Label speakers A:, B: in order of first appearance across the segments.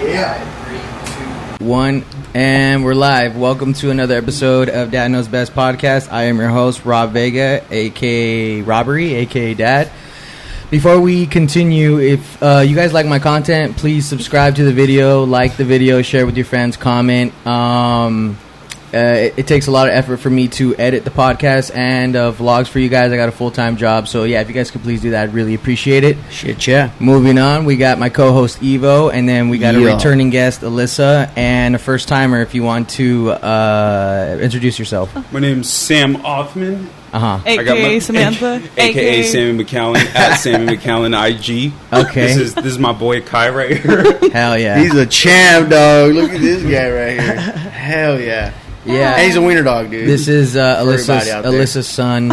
A: Yeah. 3, 2, 1, and we're live. Welcome to another episode of Dad Knows Best podcast. I am your host, Rob Vega, aka Robbery, aka Dad. Before we continue, if you guys like my content, please subscribe to the video, like the video, share with your friends, comment. It takes a lot of effort for me to edit the podcast and vlogs for you guys. I got a full-time job, so yeah, if you guys could please do that, I'd really appreciate it.
B: Shit, yeah.
A: Moving on, we got my co-host Evo, and then we got a returning guest, Alyssa, and a first-timer. If you want to introduce yourself.
C: My name's Sam Othman.
D: AKA Samantha.
C: AKA Sammy McCallum at Sammy McCallum IG.
A: Okay.
C: This is my boy Kai right here.
A: Hell yeah.
B: He's a champ, dog. Look at this guy right here. Hell yeah.
A: Yeah.
B: And he's a wiener dog, dude.
A: This is Alyssa's son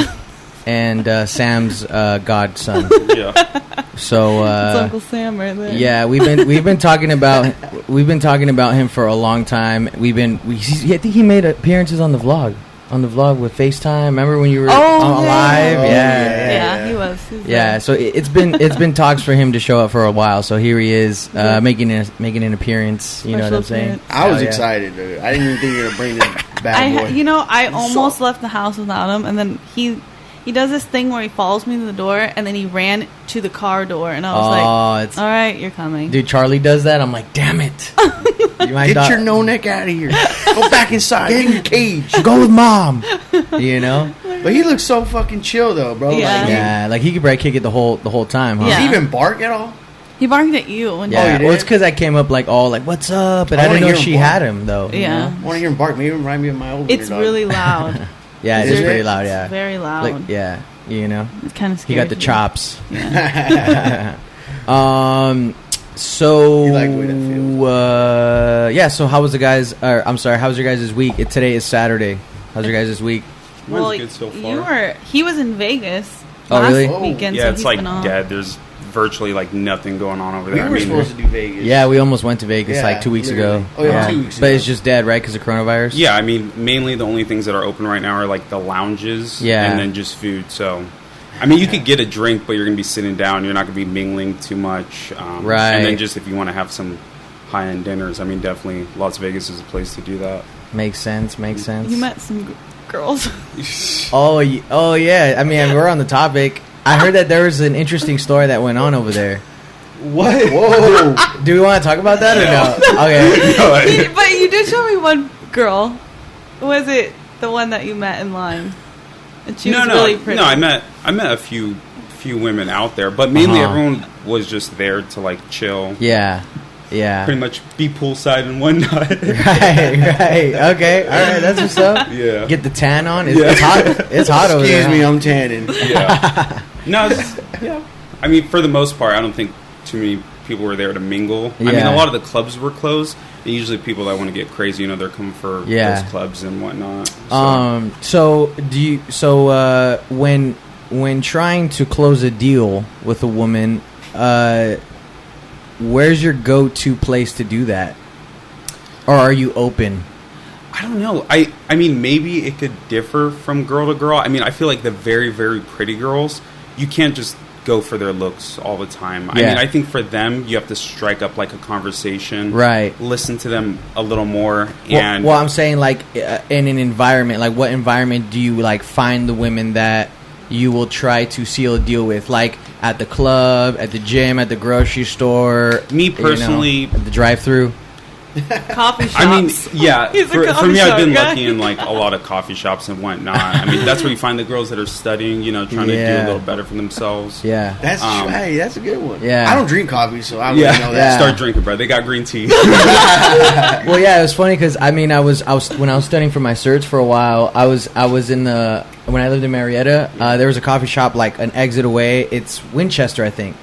A: and Sam's godson.
C: Yeah.
A: So
D: it's Uncle Sam right there.
A: yeah, we've been talking about him for a long time. I think he made appearances on the vlog with FaceTime. Remember when you were live?
D: Yeah, he was.
A: Yeah, so it's been talks for him to show up for a while. So here he is, making an appearance. You know what I'm saying?
B: I was excited, dude. I didn't even think you were going to bring this bad boy.
D: I almost left the house without him, and then he does this thing where he follows me to the door, and then he ran to the car door, and I was all right, you're coming.
A: Dude, Charlie does that. I'm like, damn it.
B: Get your no neck out of here. Go back inside. Get in your cage.
A: Go with mom. You know?
B: But he looks so fucking chill, though, bro.
D: Yeah.
A: Like he could probably kick it the whole time, huh?
D: Yeah.
B: Does he even bark at all?
D: He barked at you. When
A: Yeah,
B: you
A: well, it's because I came up like, what's up? And I didn't know she had him, though.
D: Yeah.
B: I want to hear him bark. Maybe it remind me of my old
D: It's
B: dog.
D: really loud.
A: Yeah, it is pretty loud, yeah.
D: It's very loud.
A: Like, yeah, you know?
D: It's kind of scary.
A: He got the chops.
D: Yeah.
A: So,
B: You like the way that feels.
A: so how was how was your guys' week? Today is Saturday. How's your guys' week?
D: Well,
C: good so far.
D: he was in Vegas
A: Oh,
D: last
A: really?
D: weekend.
C: Yeah,
D: so
C: it's
D: he's
C: like
D: been off.
C: dead. There's virtually like nothing going on over
B: We
C: there.
B: were supposed to do Vegas.
A: Yeah, we almost went to Vegas
B: Yeah,
A: like 2 weeks
B: literally.
A: ago.
B: Oh, yeah, 2 weeks
A: But
B: ago.
A: it's just dead, right? Because of coronavirus?
C: Yeah, I mean, mainly the only things that are open right now are like the lounges, and then just food. So, I mean, you could get a drink, but you're gonna be sitting down. You're not gonna be mingling too much,
A: right? And
C: then just if you want to have some high-end dinners, I mean, definitely Las Vegas is a place to do that.
A: Makes sense.
D: You met some girls.
A: Oh yeah. I mean, we're on the topic. I heard that there was an interesting story that went on over there.
C: What?
B: Whoa.
A: Do we want to talk about that or no? Okay.
D: But you did show me one girl. Was it the one that you met in line? And she was really pretty.
C: No, I met a few women out there, but mainly everyone was just there to like chill.
A: Yeah.
C: Pretty much be poolside and whatnot.
A: Right. Okay. All right. That's what's up.
C: Yeah.
A: Get the tan on. It's hot. It's hot over there.
B: Excuse me, I'm tanning.
C: Yeah. No. Yeah. I mean, for the most part, I don't think too many people were there to mingle.
A: Yeah.
C: I mean, a lot of the clubs were closed. And usually, people that want to get crazy, they're coming for those clubs and whatnot. So.
A: When trying to close a deal with a woman, where's your go-to place to do that? Or are you open?
C: I don't know. I mean, maybe it could differ from girl to girl. I mean, I feel like the very, very pretty girls, you can't just go for their looks all the time. I mean, I think for them, you have to strike up like a conversation.
A: Right.
C: Listen to them a little more.
A: Well, I'm saying like in an environment, like what environment do you like find the women that you will try to seal a deal with? Like at the club, at the gym, at the grocery store?
C: Me personally,
A: at the drive-thru?
D: Coffee shops.
C: I mean, yeah.
D: He's a
C: For
D: coffee
C: me, I've
D: shop
C: been
D: guy.
C: lucky in like a lot of coffee shops and whatnot. I mean, that's where you find the girls that are studying, trying to do a little better for themselves.
A: Yeah.
B: That's hey, that's a good one.
A: Yeah.
B: I don't drink coffee, so I don't really know that.
C: Start drinking, bro. They got green tea.
A: Well, yeah, it was funny because I mean, I was when I was studying for my certs for a while. I was when I lived in Marietta. There was a coffee shop like an exit away. It's Winchester, I think.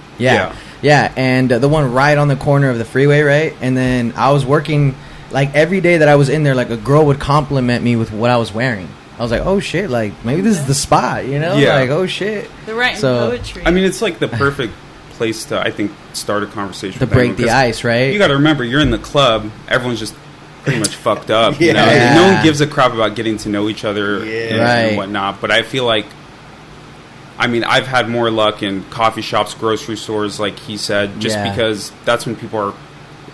A: Yeah, and the one right on the corner of the freeway, right? And then I was working. Like, every day that I was in there, like, a girl would compliment me with what I was wearing. I was like, oh, shit, like, maybe this is the spot, you know?
C: Yeah.
A: Like, oh, shit.
D: They're writing
A: So,
D: poetry.
C: I mean, it's like the perfect place to, I think, start a conversation
A: To
C: with
A: break
C: anyone,
A: the ice, right?
C: You got to remember, you're in the club. Everyone's just pretty much fucked up. You know?
A: Yeah.
C: No one gives a crap about getting to know each other
A: Right.
C: and whatnot. But I feel like, I mean, I've had more luck in coffee shops, grocery stores, like he said, just because that's when people are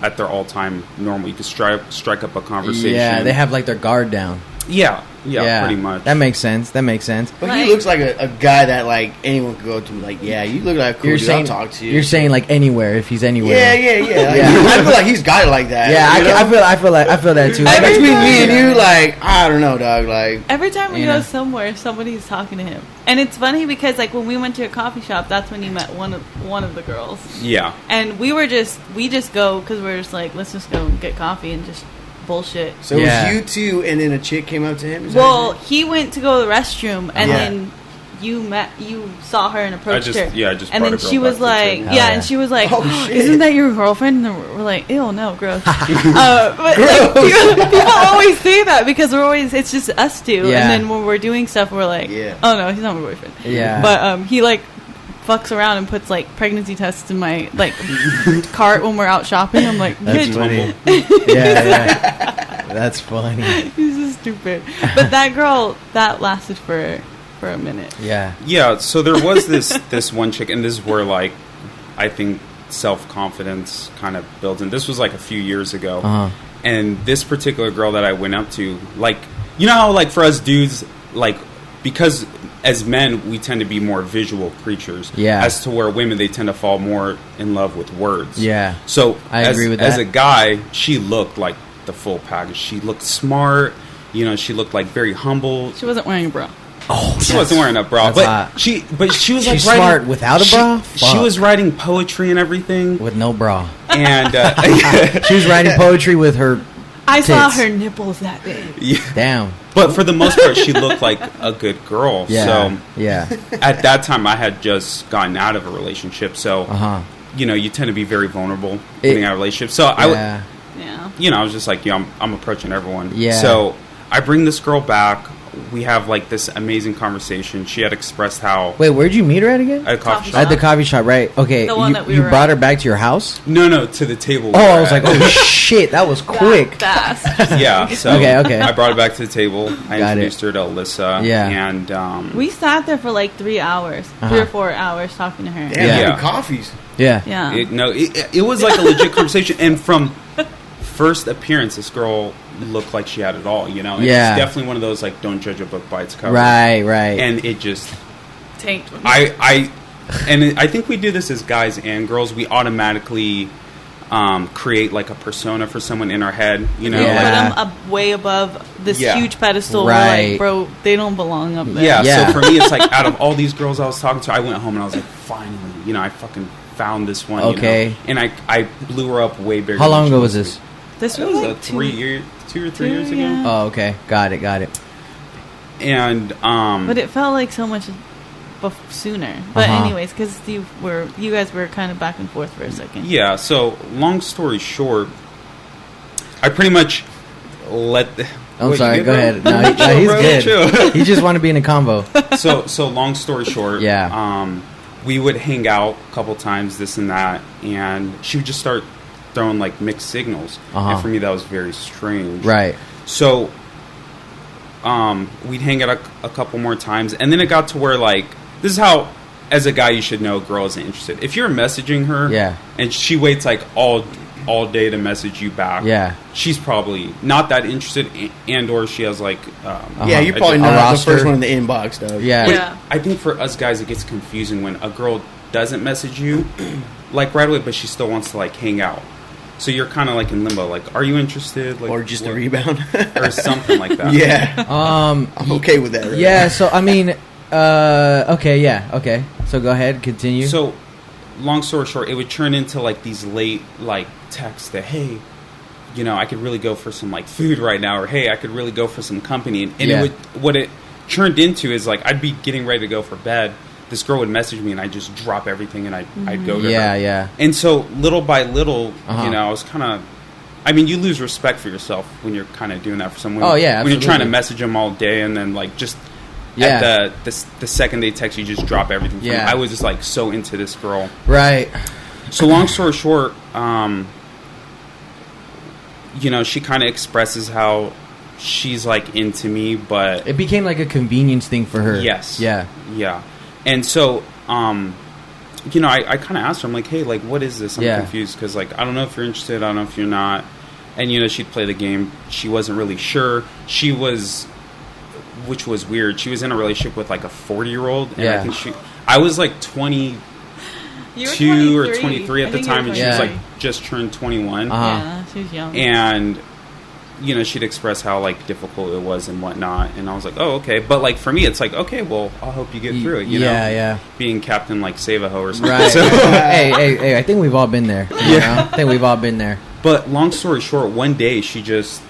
C: at their all-time normal. You could strike up a conversation.
A: Yeah, they have like their guard down.
C: Yeah, pretty much.
A: That makes sense.
B: But he looks like a guy that like anyone could go to. Like, yeah, you look like a cool dude. I'll talk to you.
A: You're saying like anywhere if he's anywhere.
B: Yeah. Like, I feel like he's got it like that.
A: Yeah, I feel that too.
B: Like, between me and you, like, I don't know, dog. Like,
D: every time we go somewhere, somebody's talking to him, and it's funny because like when we went to a coffee shop, that's when you met one of the girls.
C: Yeah,
D: and we just go because we're just like, let's just go and get coffee and just bullshit.
B: So it was you two, and then a chick came up to him?
D: Well, he went to go to the restroom, and then you saw her and approached her.
C: Yeah, I just
D: and then she was like, and she was like,
B: oh,
D: isn't that your girlfriend? And we're like, ew, no, gross. But like, people always say that because it's just us two.
A: Yeah.
D: And then when we're doing stuff, we're like, oh no, he's not my boyfriend.
A: Yeah.
D: But he like fucks around and puts like pregnancy tests in my like cart when we're out shopping. I'm like,
A: that's funny. yeah, that's funny.
D: He's so stupid. But that girl, that lasted for a minute.
C: Yeah. So there was this one chick, and this is where like I think self-confidence kind of builds in. This was like a few years ago, and this particular girl that I went up to, like, you know how like for us dudes, like, because as men, we tend to be more visual creatures.
A: Yeah.
C: As to where women, they tend to fall more in love with words.
A: Yeah.
C: So
A: I agree with that.
C: As a guy, she looked like the full package. She looked smart. You know, she looked like very humble.
D: She wasn't wearing a bra.
C: Oh, she wasn't wearing a bra, but she was
A: She's
C: like
A: smart without a bra.
C: She was writing poetry and everything
A: with no bra,
C: and
A: she was writing poetry with her.
D: I saw her nipples that day.
C: Yeah.
A: Damn.
C: But for the most part, she looked like a good girl.
A: Yeah.
C: So
A: yeah.
C: At that time, I had just gotten out of a relationship, so you know, you tend to be very vulnerable getting out of a relationship. So I was just like, I'm approaching everyone.
A: Yeah.
C: So I bring this girl back. We have like this amazing conversation. She had expressed how.
A: Wait, where'd you meet her at again?
C: At a coffee shop.
A: At the coffee shop, right? Okay,
D: the one that we
A: you
D: were
A: brought
D: at.
A: her back to your house?
C: No, to the table.
A: Oh, I was like, oh shit, that was quick.
D: Fast.
C: Yeah. So
A: okay.
C: I brought her back to the table. I introduced her to Alyssa.
A: Yeah.
C: And
D: we sat there for like 3 hours, 3 or 4 hours talking to her.
B: Damn, coffees.
A: Yeah.
C: It was like a legit conversation, and from first appearance, this girl looked like she had it all, you know? And it's definitely one of those, like, don't judge a book by its cover.
A: Right.
C: And it just...
D: tanked.
C: I think we do this as guys and girls. We automatically create, like, a persona for someone in our head, you know?
A: Yeah.
D: Put them up way above this huge pedestal.
A: Right.
D: We're like, bro, they don't belong up there.
C: Yeah, so for me, it's like, out of all these girls I was talking to, I went home and I was like, finally, you know, I fucking found this one,
A: okay.
C: You know? And I blew her up way bigger.
A: How long ago was this?
D: This
C: was like 2 or 3 years ago.
A: Oh, okay. Got it.
C: And
D: but it felt like so much sooner. But anyways, because you guys were kind of back and forth for a second.
C: Yeah. So long story short, I pretty much let.
A: I'm sorry. Go ahead. No, he's good. Chill. He just wanted to be in a combo.
C: So long story short.
A: Yeah.
C: We would hang out a couple times, this and that, and she would just start throwing like mixed signals, and for me that was very strange.
A: Right.
C: So we'd hang out a couple more times, and then it got to where, like, this is how, as a guy, you should know a girl isn't interested. If you're messaging her, and she waits like all day to message you back, she's probably not that interested, and or she has like
B: you're probably not the first one in the inbox, though.
C: But I think for us guys, it gets confusing when a girl doesn't message you like right away, but she still wants to like hang out. So you're kind of like in limbo, like, are you interested? Like,
B: or just a rebound,
C: or something like that.
B: Yeah. I'm okay with that. Right?
A: Yeah. So I mean, okay. Yeah. Okay. So go ahead, continue.
C: So, long story short, it would turn into like these late like texts that, hey, you know, I could really go for some like food right now, or hey, I could really go for some company, and it would, what it turned into is like I'd be getting ready to go for bed. This girl would message me, and I'd just drop everything, and I'd go to her.
A: Yeah.
C: And so, little by little, you know, I was kind of... I mean, you lose respect for yourself when you're kind of doing that for someone.
A: Oh, yeah,
C: When you're trying to message them all day, and then, like, just... At the second they text you, just drop everything. I was just, like, so into this girl.
A: Right.
C: So, long story short, you know, she kind of expresses how she's, like, into me, but...
A: It became, like, a convenience thing for her.
C: Yes.
A: Yeah.
C: And so, you know, I kind of asked her, I'm like, hey, like, what is this? I'm
A: Yeah.
C: confused because, like, I don't know if you're interested. I don't know if you're not. And, you know, she'd play the game. She wasn't really sure. She was, which was weird. She was in a relationship with, like, a 40-year-old. And
A: Yeah.
C: I think I was, like, 22 or 23 at the time. And she was, like, just turned 21.
D: Yeah, she was young.
C: And, you know, she'd express how, like, difficult it was and whatnot. And I was like, oh, okay. But, like, for me, it's like, okay, well, I'll help you get through it, you know?
A: Yeah.
C: Being Captain, like, Save-A-Ho or something.
A: Right.
C: So,
A: hey, I think we've all been there. You know? I think we've all been there.
C: but long story short, one day she just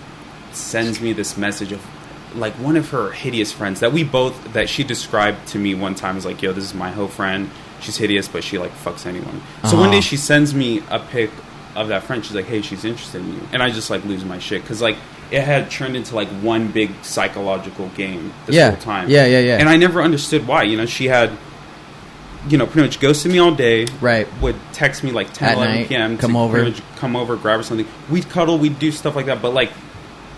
C: sends me this message of, like, one of her hideous friends that she described to me one time as, like, yo, this is my hoe friend. She's hideous, but she, like, fucks anyone. So one day she sends me a pic of that friend. She's like, hey, she's interested in you. And I just, like, lose my shit because, like, it had turned into, like, one big psychological game this whole time.
A: Yeah.
C: And I never understood why. You know, she had, you know, pretty much ghosted me all day.
A: Right.
C: Would text me, like, 10,
A: At
C: 11
A: night,
C: p.m.
A: come
C: to
A: over.
C: pretty much come over, grab her something. We'd cuddle, we'd do stuff like that. But, like,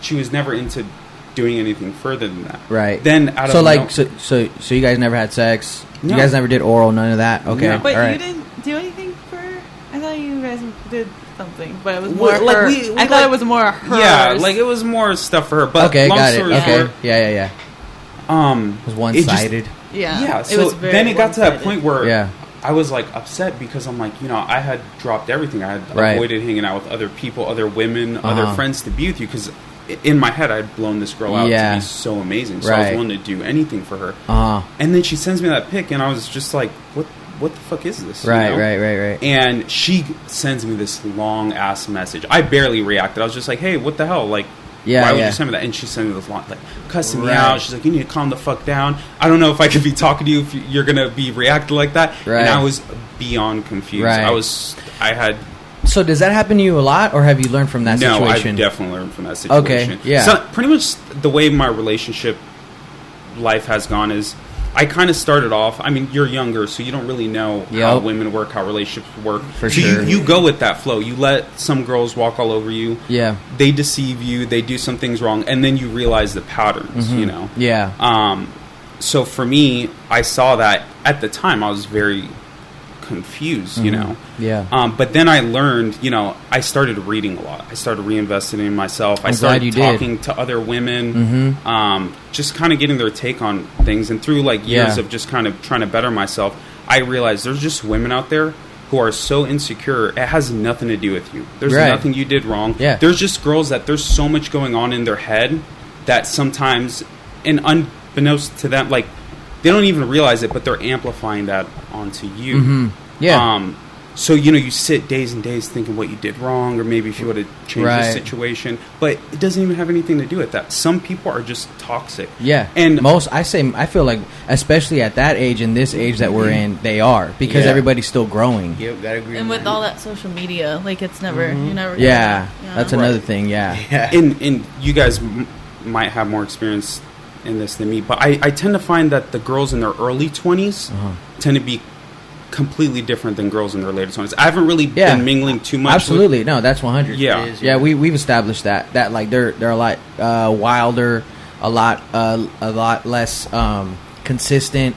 C: she was never into doing anything further than that.
A: Right.
C: Then, out of
A: so you guys never had sex?
C: No.
A: You guys never did oral, none of that? Okay.
C: No.
D: But
A: all right.
D: you didn't do anything for her? I thought you guys did something, but it was
C: Well,
D: more
C: like,
D: her.
C: we,
D: I thought it was more hers.
C: Yeah, like, it was more stuff for her. But
A: Okay,
C: long
A: got it.
C: story
A: Okay.
C: short,
A: Yeah. It was one-sided.
D: Yeah.
C: So
D: very
C: then it got to that
D: one-sided.
C: point where
A: Yeah.
C: I was, like, upset because I'm like, you know, I had dropped everything. I had
A: Right.
C: avoided hanging out with other people, other women, other
A: Uh-huh.
C: friends to be with you because in my head I had blown this girl out
A: Yeah.
C: to be so amazing. So I
A: Right.
C: was willing to do anything for her.
A: Uh-huh.
C: And then she sends me that pic and I was just like, what the fuck is this? You
A: Right,
C: know?
A: right.
C: And she sends me this long ass message. I barely reacted. I was just like, hey, what the hell? Like, why would you send me that? And she sent me this long, like, cussing me out. She's like, you need to calm the fuck down. I don't know if I could be talking to you if you're going to be reacting like that.
A: Right.
C: And I was beyond confused.
A: Right.
C: I had...
A: So does that happen to you a lot, or have you learned from that
C: No,
A: situation?
C: I've definitely learned from that situation.
A: Okay, yeah.
C: So pretty much the way my relationship life has gone is I kind of started off, I mean, you're younger, so you don't really know how women work, how relationships work.
A: For
C: so
A: sure.
C: you go with that flow. You let some girls walk all over you.
A: Yeah.
C: They deceive you. They do some things wrong. And then you realize the patterns, you know.
A: Yeah.
C: So for me, I saw that at the time. I was very confused, you know.
A: Yeah.
C: But then I learned, you know, I started reading a lot. I started reinvesting in myself. I started talking to other women, just kind of getting their take on things. And through, like, years of just kind of trying to better myself, I realized there's just women out there who are so insecure. It has nothing to do with you. There's nothing you did wrong.
A: Yeah.
C: There's just girls that there's so much going on in their head that sometimes, and unbeknownst to them, like, they don't even realize it, but they're amplifying that onto you.
A: Yeah.
C: So, you know, you sit days and days thinking what you did wrong, or maybe if you would have changed the situation, but it doesn't even have anything to do with that. Some people are just toxic.
A: Yeah.
C: And
A: I feel like, especially at that age and this age that we're in, they are, because everybody's still growing.
B: Yep, gotta agree.
D: And with all that social media, like, it's never, you never.
A: Yeah.
D: You know?
A: That's another thing. Yeah.
C: And you guys might have more experience in this than me, but I tend to find that the girls in their early 20s tend to be completely different than girls in their later 20s. I haven't really been mingling too much.
A: Absolutely. No, that's 100.
C: Yeah.
A: We've established that like they're a lot wilder, a lot less consistent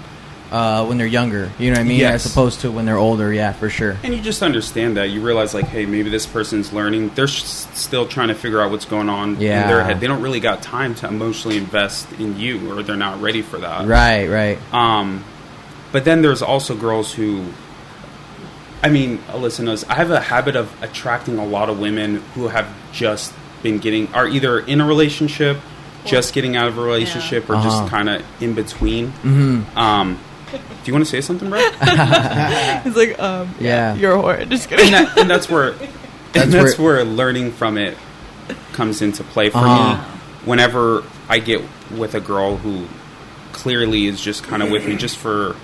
A: when they're younger. You know what I mean?
C: Yes.
A: As opposed to when they're older. Yeah, for sure.
C: And you just understand that. You realize, like, hey, maybe this person's learning. They're still trying to figure out what's going on in their head. They don't really got time to emotionally invest in you, or they're not ready for that.
A: Right.
C: But then there's also girls who, I mean, Alyssa knows, I have a habit of attracting a lot of women who have just been are either in a relationship, just getting out of a relationship, or just kind of in between. Do you want to say something, bro?
D: He's like, you're a whore. Just kidding.
C: And that's where learning from it comes into play for me. Whenever I get with a girl who clearly is just kind of with me just for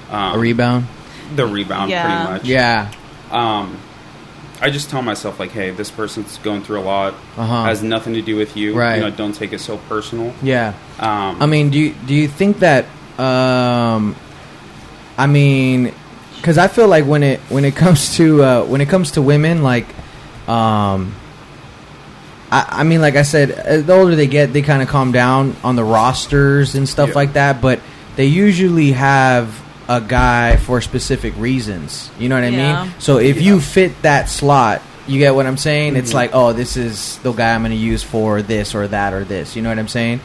A: a rebound.
C: The rebound, pretty much.
A: Yeah.
C: I just tell myself, like, hey, this person's going through a lot. Has nothing to do with you.
A: Right.
C: You know, don't take it so personal.
A: Yeah. I mean, do you think that? I mean, because I feel like when it comes to women, like, I mean, like I said, the older they get, they kind of calm down on the rosters and stuff like that. But they usually have a guy for specific reasons. You know what I mean? So if you fit that slot, you get what I'm saying? It's like, oh, this is the guy I'm going to use for this or that or this. You know what I'm saying?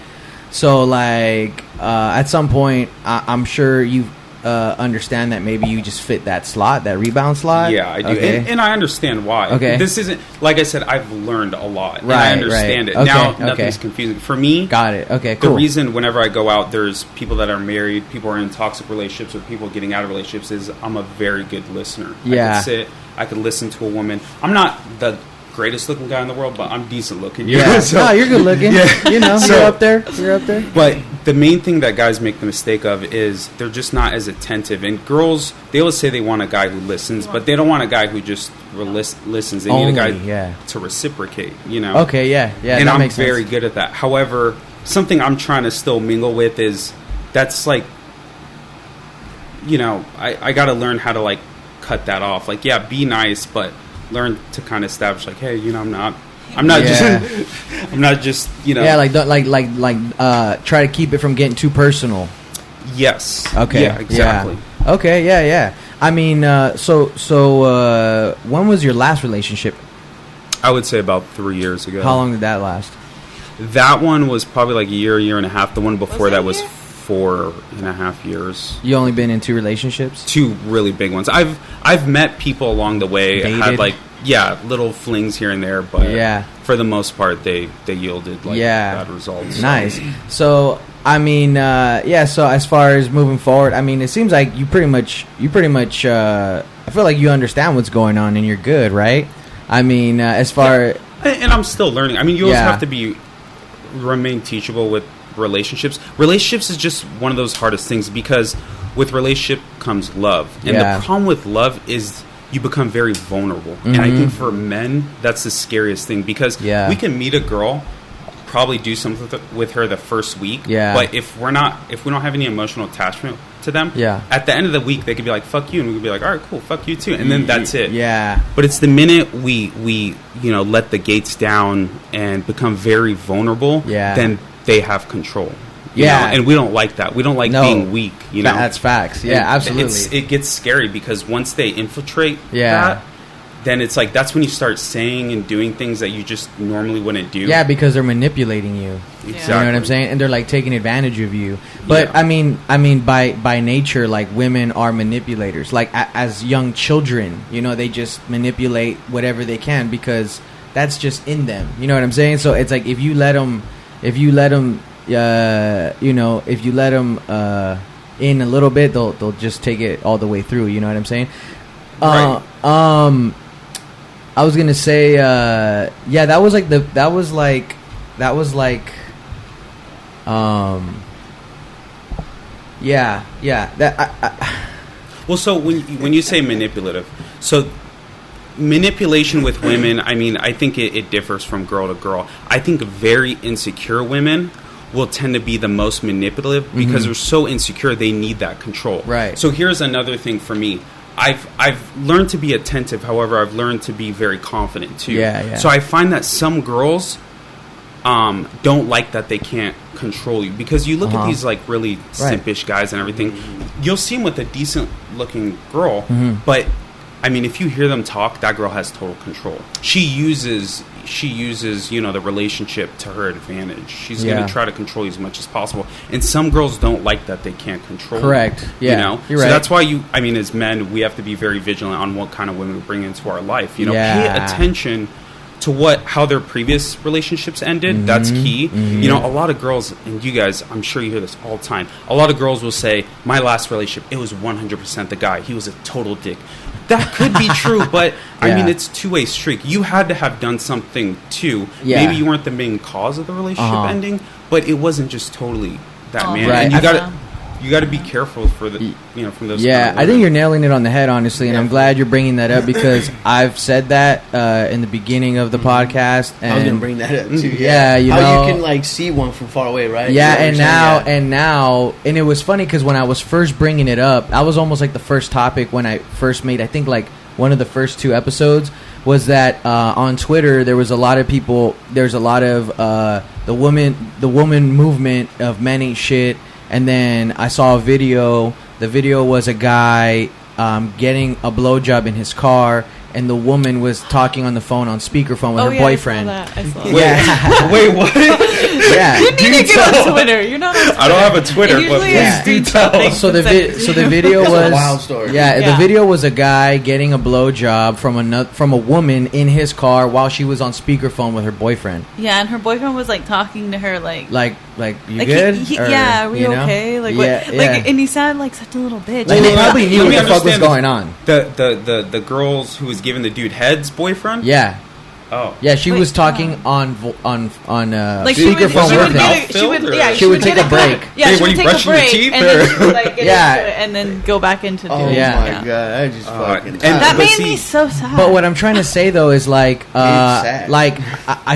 A: So, like, at some point, I'm sure you understand that maybe you just fit that slot, that rebound slot.
C: Yeah, I do.
A: Okay.
C: And I understand why.
A: Okay.
C: This isn't, like I said, I've learned a lot. And
A: Right,
C: I understand
A: right.
C: it. Now,
A: Okay,
C: nothing's
A: okay.
C: confusing. For me,
A: Got it. Okay, cool.
C: the reason whenever I go out, there's people that are married, people are in toxic relationships, or people getting out of relationships, is I'm a very good listener.
A: Yeah.
C: I can sit, I can listen to a woman. I'm not the greatest looking guy in the world, but I'm decent looking.
A: Yeah.
C: So-
A: no, you're good looking.
C: Yeah.
A: You know,
C: So-
A: you're up there. You're up there.
C: But the main thing that guys make the mistake of is they're just not as attentive. And girls, they always say they want a guy who listens, but they don't want a guy who just listens. They need a guy to reciprocate, you know?
A: Okay, yeah.
C: And
A: that
C: I'm
A: makes
C: very
A: sense.
C: good at that. However, something I'm trying to still mingle with is that's like, you know, I got to learn how to like cut that off. Like, yeah, be nice, but learn to kind of establish like, hey, you know, I'm not
A: Yeah.
C: just I'm not just, you know.
A: Yeah, like don't try to keep it from getting too personal.
C: Yes.
A: Okay.
C: Yeah, exactly.
A: Yeah. Okay, yeah. I mean, so when was your last relationship?
C: I would say about 3 years ago.
A: How long did that last?
C: That one was probably like a year and a half. The one before that was
D: it
C: 4.5 years.
A: You only been in 2 relationships?
C: 2 really big ones. I've met people along the way.
A: Dated?
C: Had like little flings here and there, but
A: Yeah.
C: for the most part they yielded like bad results.
A: Nice. So I mean, so as far as moving forward, I mean, it seems like you pretty much I feel like you understand what's going on and you're good, right? I mean, as far
C: And I'm still learning. I mean, you always
A: Yeah.
C: have to remain teachable with relationships. Relationships is just one of those hardest things because with relationship comes love. And
A: Yeah.
C: the problem with love is you become very vulnerable. And I think for men, that's the scariest thing because we can meet a girl, probably do something with her the first week.
A: Yeah.
C: But if we don't have any emotional attachment to them, at the end of the week, they could be like, fuck you. And we could be like, all right, cool, fuck you too. And then that's it.
A: Yeah.
C: But it's the minute we let the gates down and become very vulnerable, then they have control. You know? And we don't like that. We don't like being weak. You know,
A: that's facts. Yeah,
C: and
A: absolutely.
C: It gets scary because once they infiltrate that, then it's like that's when you start saying and doing things that you just normally wouldn't do.
A: Yeah, because they're manipulating you.
C: Exactly.
A: You know what I'm saying? And they're like taking advantage of you. But I mean, by nature, like women are manipulators. Like as young children, you know, they just manipulate whatever they can because that's just in them. You know what I'm saying? So it's like if you let them in a little bit, they'll just take it all the way through. You know what I'm saying?
C: Right.
A: I was gonna say, that was like
C: Well, so when you say manipulative, so manipulation with women, I mean, I think it differs from girl to girl. I think very insecure women will tend to be the most manipulative because they're so insecure they need that control.
A: Right.
C: So here's another thing for me. I've learned to be attentive. However, I've learned to be very confident too.
A: Yeah.
C: So I find that some girls don't like that they can't control you because you look at these like really simpish guys and everything. You'll see them with a decent looking girl, but I mean, if you hear them talk, that girl has total control. She uses the relationship to her advantage. She's going to try to control you as much as possible. And some girls don't like that they can't control.
A: Correct. Yeah.
C: You know?
A: You're
C: so
A: right.
C: that's why as men, we have to be very vigilant on what kind of women we bring into our life. You know, pay attention to how their previous relationships ended. That's key. You know, a lot of girls, and you guys, I'm sure you hear this all the time, a lot of girls will say, my last relationship, it was 100% the guy. He was a total dick. That could be true, but I mean, it's two-way streak. You had to have done something too.
A: Yeah.
C: Maybe you weren't the main cause of the relationship ending, but it wasn't just totally that man.
A: Right.
C: And you got to be careful from those.
A: Yeah,
C: kind of
A: I think you're nailing it on the head, honestly, and I'm glad you're bringing that up because I've said that in the beginning of the podcast. And
B: I was gonna bring that up too.
A: Yeah, you
B: how
A: know,
B: you can like see one from far away, right?
A: Yeah, and it was funny because when I was first bringing it up, I was almost like the first topic when I first made. I think like one of the first 2 episodes was that on Twitter there was a lot of people. There's a lot of the woman movement of men ain't shit. And then I saw a video The video was a guy getting a blowjob in his car, and the woman was talking on the phone on speakerphone with her boyfriend.
D: I saw that.
C: Yeah. Wait, what?
A: Yeah.
D: You need to get on Twitter. You're not on Twitter.
C: I don't have a Twitter, but
D: do tell.
A: So the video was
B: a wild story.
A: Yeah, the video was a guy getting a blowjob from a woman in his car while she was on speakerphone with her boyfriend.
D: Yeah, and her boyfriend was like talking to her like
A: you good?
D: Yeah, are you okay? Like what? Like, and he sounded like such a little bitch.
A: Like, they probably knew what the fuck was going on.
C: The girls who was giving the dude head's boyfriend.
A: Yeah.
C: Oh.
A: Yeah, she was talking on speakerphone with him. She would take a break.
D: Yeah, she would take a break and then she would like get into it and then go back into doing it.
B: Oh my god, I just fucking.
D: That made me so sad.
A: But what I'm trying to say though is I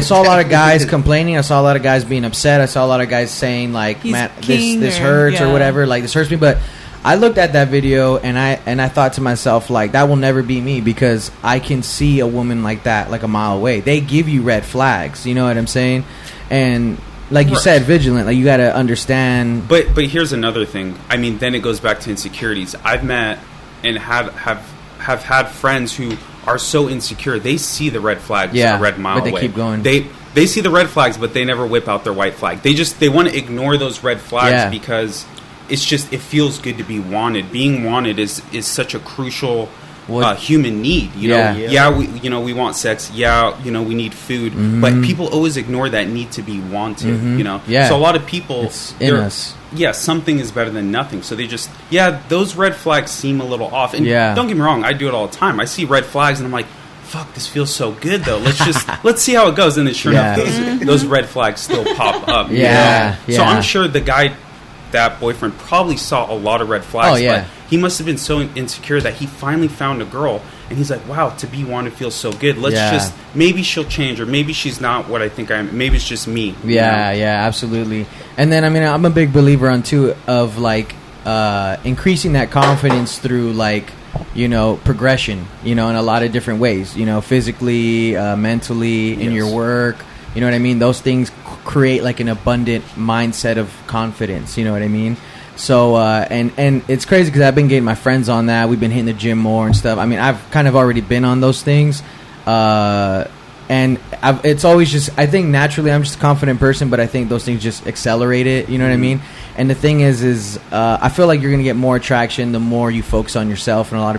A: saw a lot of guys complaining. I saw a lot of guys being upset. I saw a lot of guys saying like, "Man, this hurts" or whatever. Like this hurts me, but. I looked at that video and I thought to myself, like, that will never be me, because I can see a woman like that like a mile away. They give you red flags, you know what I'm saying? And like you said, vigilant, like you got to understand.
C: But here's another thing. I mean, then it goes back to insecurities. I've met and have had friends who are so insecure, they see the red flags a red mile away.
A: But they keep going.
C: They see the red flags, but they never whip out their white flag. They want to ignore those red flags because it's just, it feels good to be wanted. Being wanted is such a crucial human need. You know, we want sex. Yeah, you know, we need food. Mm-hmm. But people always ignore that need to be wanted. Mm-hmm. You know, so a lot of people,
A: it's in us.
C: Yeah, something is better than nothing. So they just, those red flags seem a little off. And don't get me wrong, I do it all the time. I see red flags and I'm like, fuck, this feels so good though. Let's see how it goes. And then sure enough, those red flags still pop up. You know? So I'm sure the guy, that boyfriend, probably saw a lot of red flags, but he must have been so insecure that he finally found a girl and he's like, wow, to be wanted feels so good. Let's just, maybe she'll change, or maybe she's not what I think I am. Maybe it's just me.
A: Yeah, absolutely. And then, I mean, I'm a big believer on too of like increasing that confidence through like, you know, progression, you know, in a lot of different ways, you know, physically, mentally, in your work. You know what I mean? Those things create like an abundant mindset of confidence. You know what I mean? So, and it's crazy because I've been getting my friends on that. We've been hitting the gym more and stuff. I mean, I've kind of already been on those things. And it's always just, I think naturally I'm just a confident person, but I think those things just accelerate it. You know what I mean? And the thing is I feel like you're going to get more attraction the more you focus on yourself. And a lot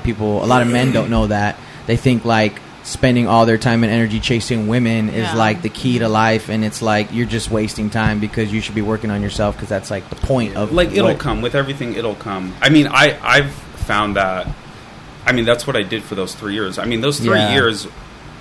A: of men don't know that. They think like spending all their time and energy chasing women is like the key to life, and it's like you're just wasting time because you should be working on yourself, because that's like the point of
C: like it'll come with everything. It'll come. I mean, I've found that. I mean, that's what I did for those 3 years. I mean, those 3 years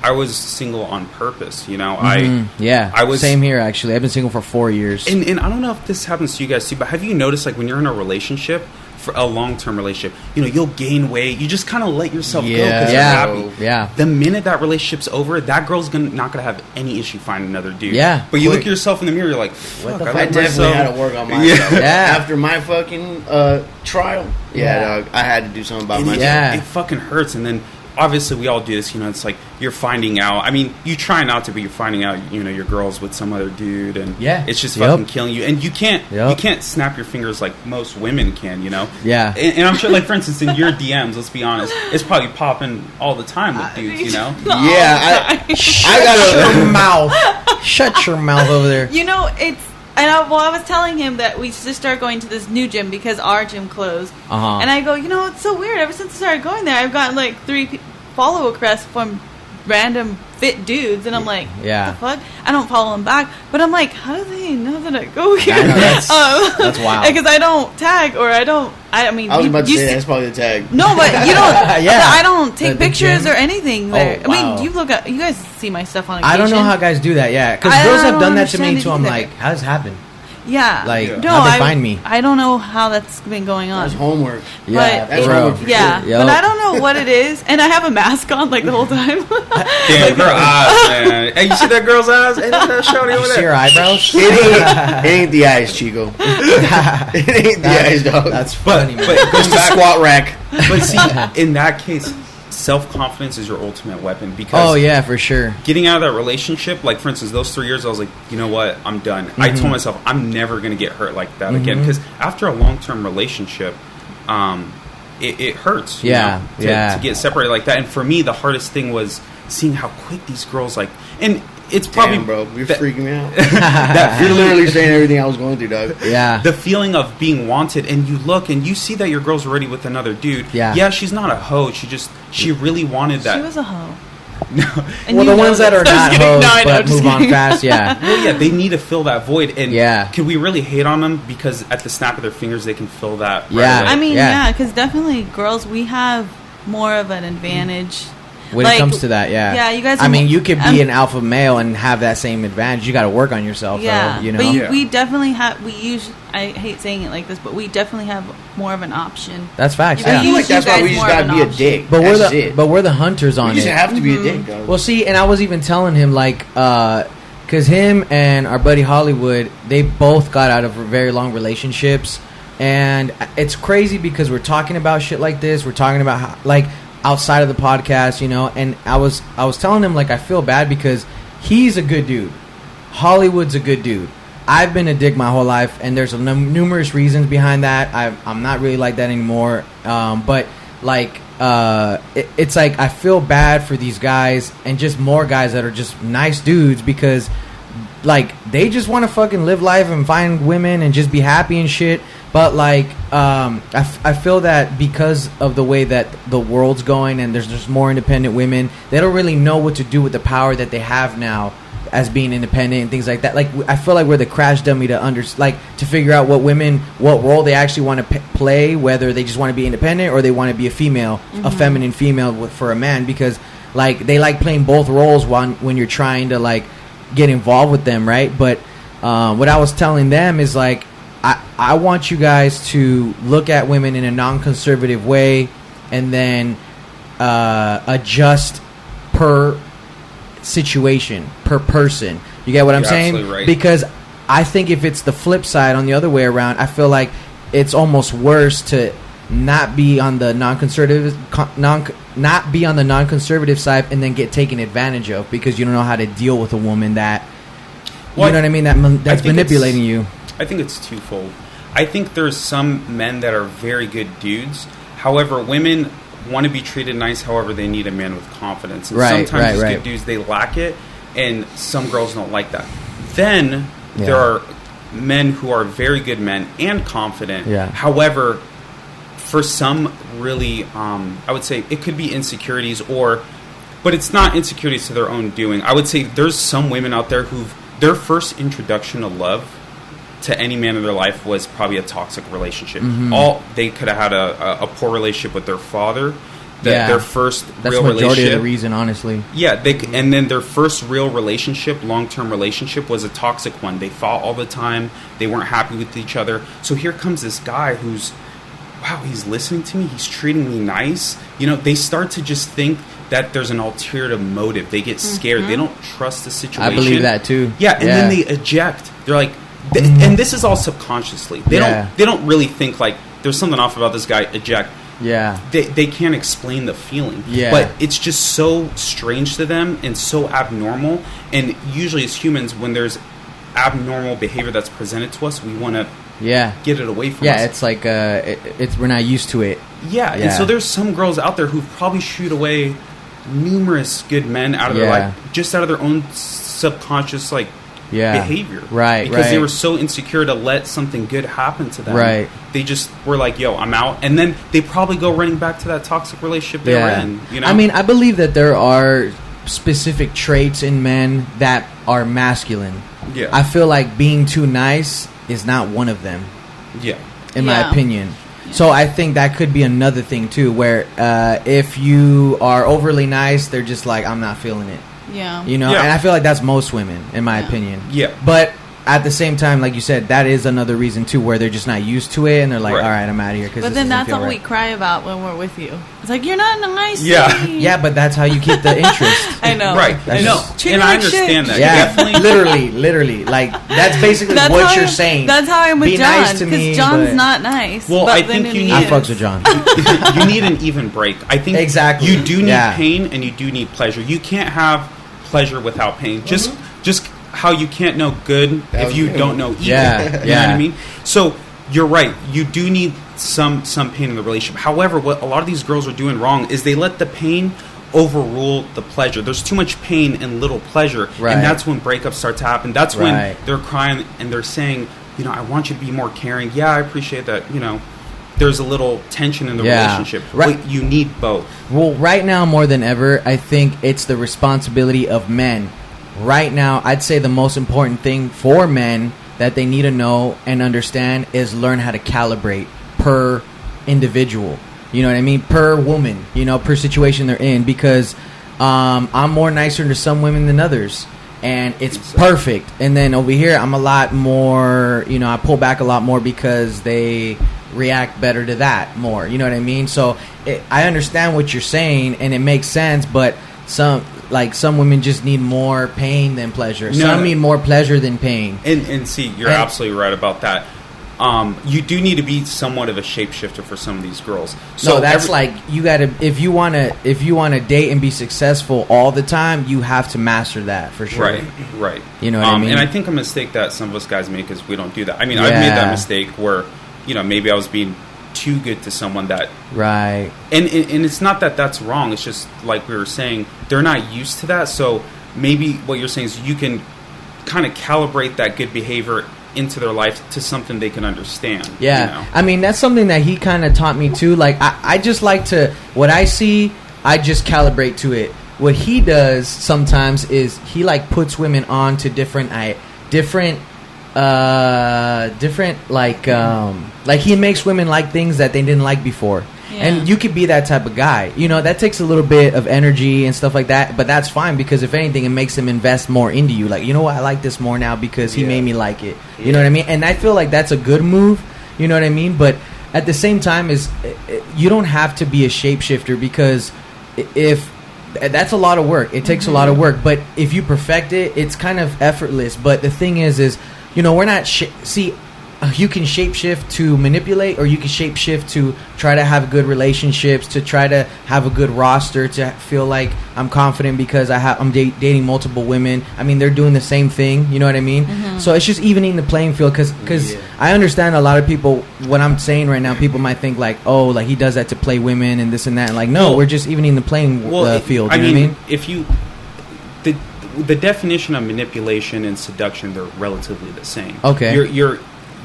C: I was single on purpose, you know. I was
A: same here actually. I've been single for 4 years.
C: And I don't know if this happens to you guys too, but have you noticed like when you're in a relationship, for a long-term relationship, you know, you'll gain weight. You just kind of let yourself go because you're happy.
A: Yeah.
C: The minute that relationship's over, that girl's not gonna have any issue finding another dude.
A: Yeah.
C: But you look at yourself in the mirror, you're like, fuck,
B: I definitely had to work on myself. After my fucking trial, dog, I had to do something about myself.
A: Yeah.
C: It fucking hurts. And then obviously we all do this, you know, it's like you're finding out. I mean, you try not to, but you're finding out, you know, your girl's with some other dude, and it's just fucking killing you. And you can't snap your fingers like most women can, you know.
A: Yeah.
C: And I'm sure, like, for instance, in your DMs, let's be honest, it's probably popping all the time with dudes, you know.
B: I gotta
A: shut your mouth. Shut your mouth over there.
D: You know, it's. And I was telling him that we just started going to this new gym because our gym closed. And I go, you know, it's so weird. Ever since I started going there, I've gotten like 3 follow requests from random fit dudes, and I'm like, what the fuck? I don't follow them back, but I'm like, how do they know that I go here?
A: I know, that's wild.
D: Because I don't tag, or I mean,
B: I was about to say that's probably the tag.
D: No, but you don't. I don't take pictures or anything there. I mean, you guys see my stuff on occasion.
A: I don't know how guys do that. Yeah, because girls have done that to me too. I'm like, how does this happen?
D: Yeah.
A: Like, how'd they find me?
D: I don't know how that's been going on.
B: That's homework.
D: That's
B: homework for
D: sure.
B: But
D: I don't know what it is. And I have a mask on, like, the whole time.
C: Damn, her eyes, man. Hey, you see that girl's eyes? Ain't that shorty over there?
A: You see her eyebrows?
B: It ain't the eyes, Chico. It ain't the eyes, dog.
A: That's funny, man.
B: But going back, squat rack.
C: But see, in that case, self-confidence is your ultimate weapon, because
A: for sure,
C: getting out of that relationship, like for instance those 3 years, I was like, you know what, I'm done. I told myself I'm never going to get hurt like that again, because after a long-term relationship, it hurts.
A: Yeah,
C: to get separated like that. And for me, the hardest thing was seeing how quick these girls and it's probably...
B: Damn, bro, you're freaking me out. You're literally saying everything I was going through, dog.
A: Yeah.
C: The feeling of being wanted, and you look and you see that your girl's already with another dude.
A: Yeah,
C: she's not a hoe. She really wanted that.
D: She was a hoe.
C: No.
A: Well, the ones that are not hoes but move on fast, yeah.
C: Well, yeah, they need to fill that void. And
A: yeah,
C: can we really hate on them? Because at the snap of their fingers, they can fill that right away.
D: I mean, because definitely girls, we have more of an advantage.
A: When it comes to that,
D: yeah, you guys.
A: I mean, you could be an alpha male and have that same advantage. You got to work on yourself, though, you know.
D: But we definitely have. I hate saying it like this, but we definitely have more of an option.
A: That's facts.
B: I feel like that's why we just got to be a dick.
A: But we're the hunters on it.
B: You just have to be a dick, though.
A: Well, see, and I was even telling him because him and our buddy Hollywood, they both got out of very long relationships, and it's crazy because we're talking about shit like this. We're talking about how, outside of the podcast, you know, and I was telling him I feel bad because he's a good dude. Hollywood's a good dude. I've been a dick my whole life, and there's numerous reasons behind that. I'm not really like that anymore. But it's I feel bad for these guys and just more guys that are just nice dudes because they just want to fucking live life and find women and just be happy and shit. But I feel that because of the way that the world's going and there's just more independent women, they don't really know what to do with the power that they have now as being independent and things like that. I feel like we're the crash dummy to figure out what role they actually want to play, whether they just want to be independent or they want to be a female, a feminine female for a man, because they like playing both roles when you're trying to get involved with them, right? But what I was telling them is I want you guys to look at women in a non-conservative way and then adjust per situation, per person. You get what I'm saying?
C: Right.
A: Because I think if it's the flip side on the other way around, I feel like it's almost worse to not be on the non-conservative side and then get taken advantage of because you don't know how to deal with a woman that you know what I mean, that's manipulating you.
C: I think it's twofold. I think there's some men that are very good dudes. However, women want to be treated nice. However, they need a man with confidence. And sometimes these good dudes, they lack it, and some girls don't like that. Then there are men who are very good men and confident.
A: Yeah.
C: However, for some really, I would say it could be insecurities but it's not insecurities to their own doing. I would say there's some women out there their first introduction to love to any man in their life was probably a toxic relationship. They could have had a poor relationship with their father. Their first real relationship. That's the majority of the reason, honestly. Yeah, and then their first real relationship, long-term relationship, was a toxic one. They fought all the time. They weren't happy with each other. So here comes this guy who's, wow, he's listening to me. He's treating me nice. You know, they start to just think that there's an ulterior motive. They get scared. They don't trust the situation.
A: I believe that too.
C: Yeah, and then they eject. They're like, and this is all subconsciously. They don't really think there's something off about this guy. Eject.
A: Yeah.
C: They can't explain the feeling.
A: Yeah.
C: But it's just so strange to them and so abnormal. And usually as humans, when there's abnormal behavior that's presented to us, we want to get it away from us.
A: Yeah, it's we're not used to it.
C: Yeah, and so there's some girls out there who probably shoot away numerous good men out of their life, just out of their own subconscious behavior, because they were so insecure to let something good happen to them, they just were like, yo, I'm out, and then they probably go running back to that toxic relationship they were in, you know?
A: I mean, I believe that there are specific traits in men that are masculine. I feel like being too nice is not one of them, in my opinion. So I think that could be another thing too, where if you are overly nice, they're just like, I'm not feeling it.
D: Yeah.
A: You know, and I feel like that's most women, in my opinion.
C: Yeah.
A: But at the same time, like you said, that is another reason too, where they're just not used to it, and they're like, all right, I'm out of here.
D: But then that's all we cry about when we're with you. It's like, you're not nice.
A: Yeah, but that's how you keep the interest.
D: I know.
C: Right.
A: I
C: know. And I understand that.
A: Yeah, literally. Like, that's basically what you're saying.
D: That's how I'm with
A: Be
D: John.
A: nice to me,
D: because John's not nice.
C: Well, I think you need...
A: I fucks with John.
C: You need an even break. I think
A: exactly.
C: You do need pain and you do need pleasure. You can't have pleasure without pain. Just how you can't know good if you don't know evil. You know what I mean? So you're right. You do need some pain in the relationship. However, what a lot of these girls are doing wrong is they let the pain overrule the pleasure. There's too much pain and little pleasure, and that's when breakups start to happen. That's when they're crying and they're saying, I want you to be more caring. Yeah, I appreciate that. There's a little tension in the relationship. Right. But you need both.
A: Well, right now more than ever, I think it's the responsibility of men. Right now, I'd say the most important thing for men that they need to know and understand is learn how to calibrate per individual. You know what I mean? Per woman, per situation they're in. Because I'm more nicer to some women than others. And it's perfect. And then over here, I'm a lot more, I pull back a lot more because they react better to that more. You know what I mean? So I understand what you're saying, and it makes sense. But some women just need more pain than pleasure. Some need more pleasure than pain.
C: And see, you're absolutely right about that. You do need to be somewhat of a shapeshifter for some of these girls.
A: So that's you gotta, if you wanna date and be successful all the time, you have to master that for sure.
C: Right.
A: You know what I mean?
C: And I think a mistake that some of us guys make is we don't do that. I mean, I've made that mistake where, maybe I was being too good to someone that and it's not that that's wrong. It's just like we were saying, they're not used to that. So maybe what you're saying is you can kind of calibrate that good behavior into their life to something they can understand.
A: I mean, that's something that he kind of taught me too. Like I just like to, what I see, I just calibrate to it. What he does sometimes is he puts women on to different he makes women like things that they didn't like before. And you could be that type of guy. That takes a little bit of energy and stuff like that, but that's fine, because if anything, it makes them invest more into you. Like, what, I like this more now because he made me like it. You know what I mean? And I feel like that's a good move. You know what I mean? But at the same time, you don't have to be a shapeshifter, because if that's a lot of work. It takes a lot of work, but if you perfect it, it's kind of effortless. But the thing is we're not you can shapeshift to manipulate, or you can shapeshift to try to have good relationships, to try to have a good roster, to feel like I'm confident because I'm dating multiple women. I mean, they're doing the same thing. You know what I mean? Mm-hmm. So it's just evening the playing field, because I understand a lot of people, what I'm saying right now, people might think he does that to play women and this and that. And no, we're just evening the playing field. You know what I mean?
C: If you... The definition of manipulation and seduction, they're relatively the same.
A: Okay.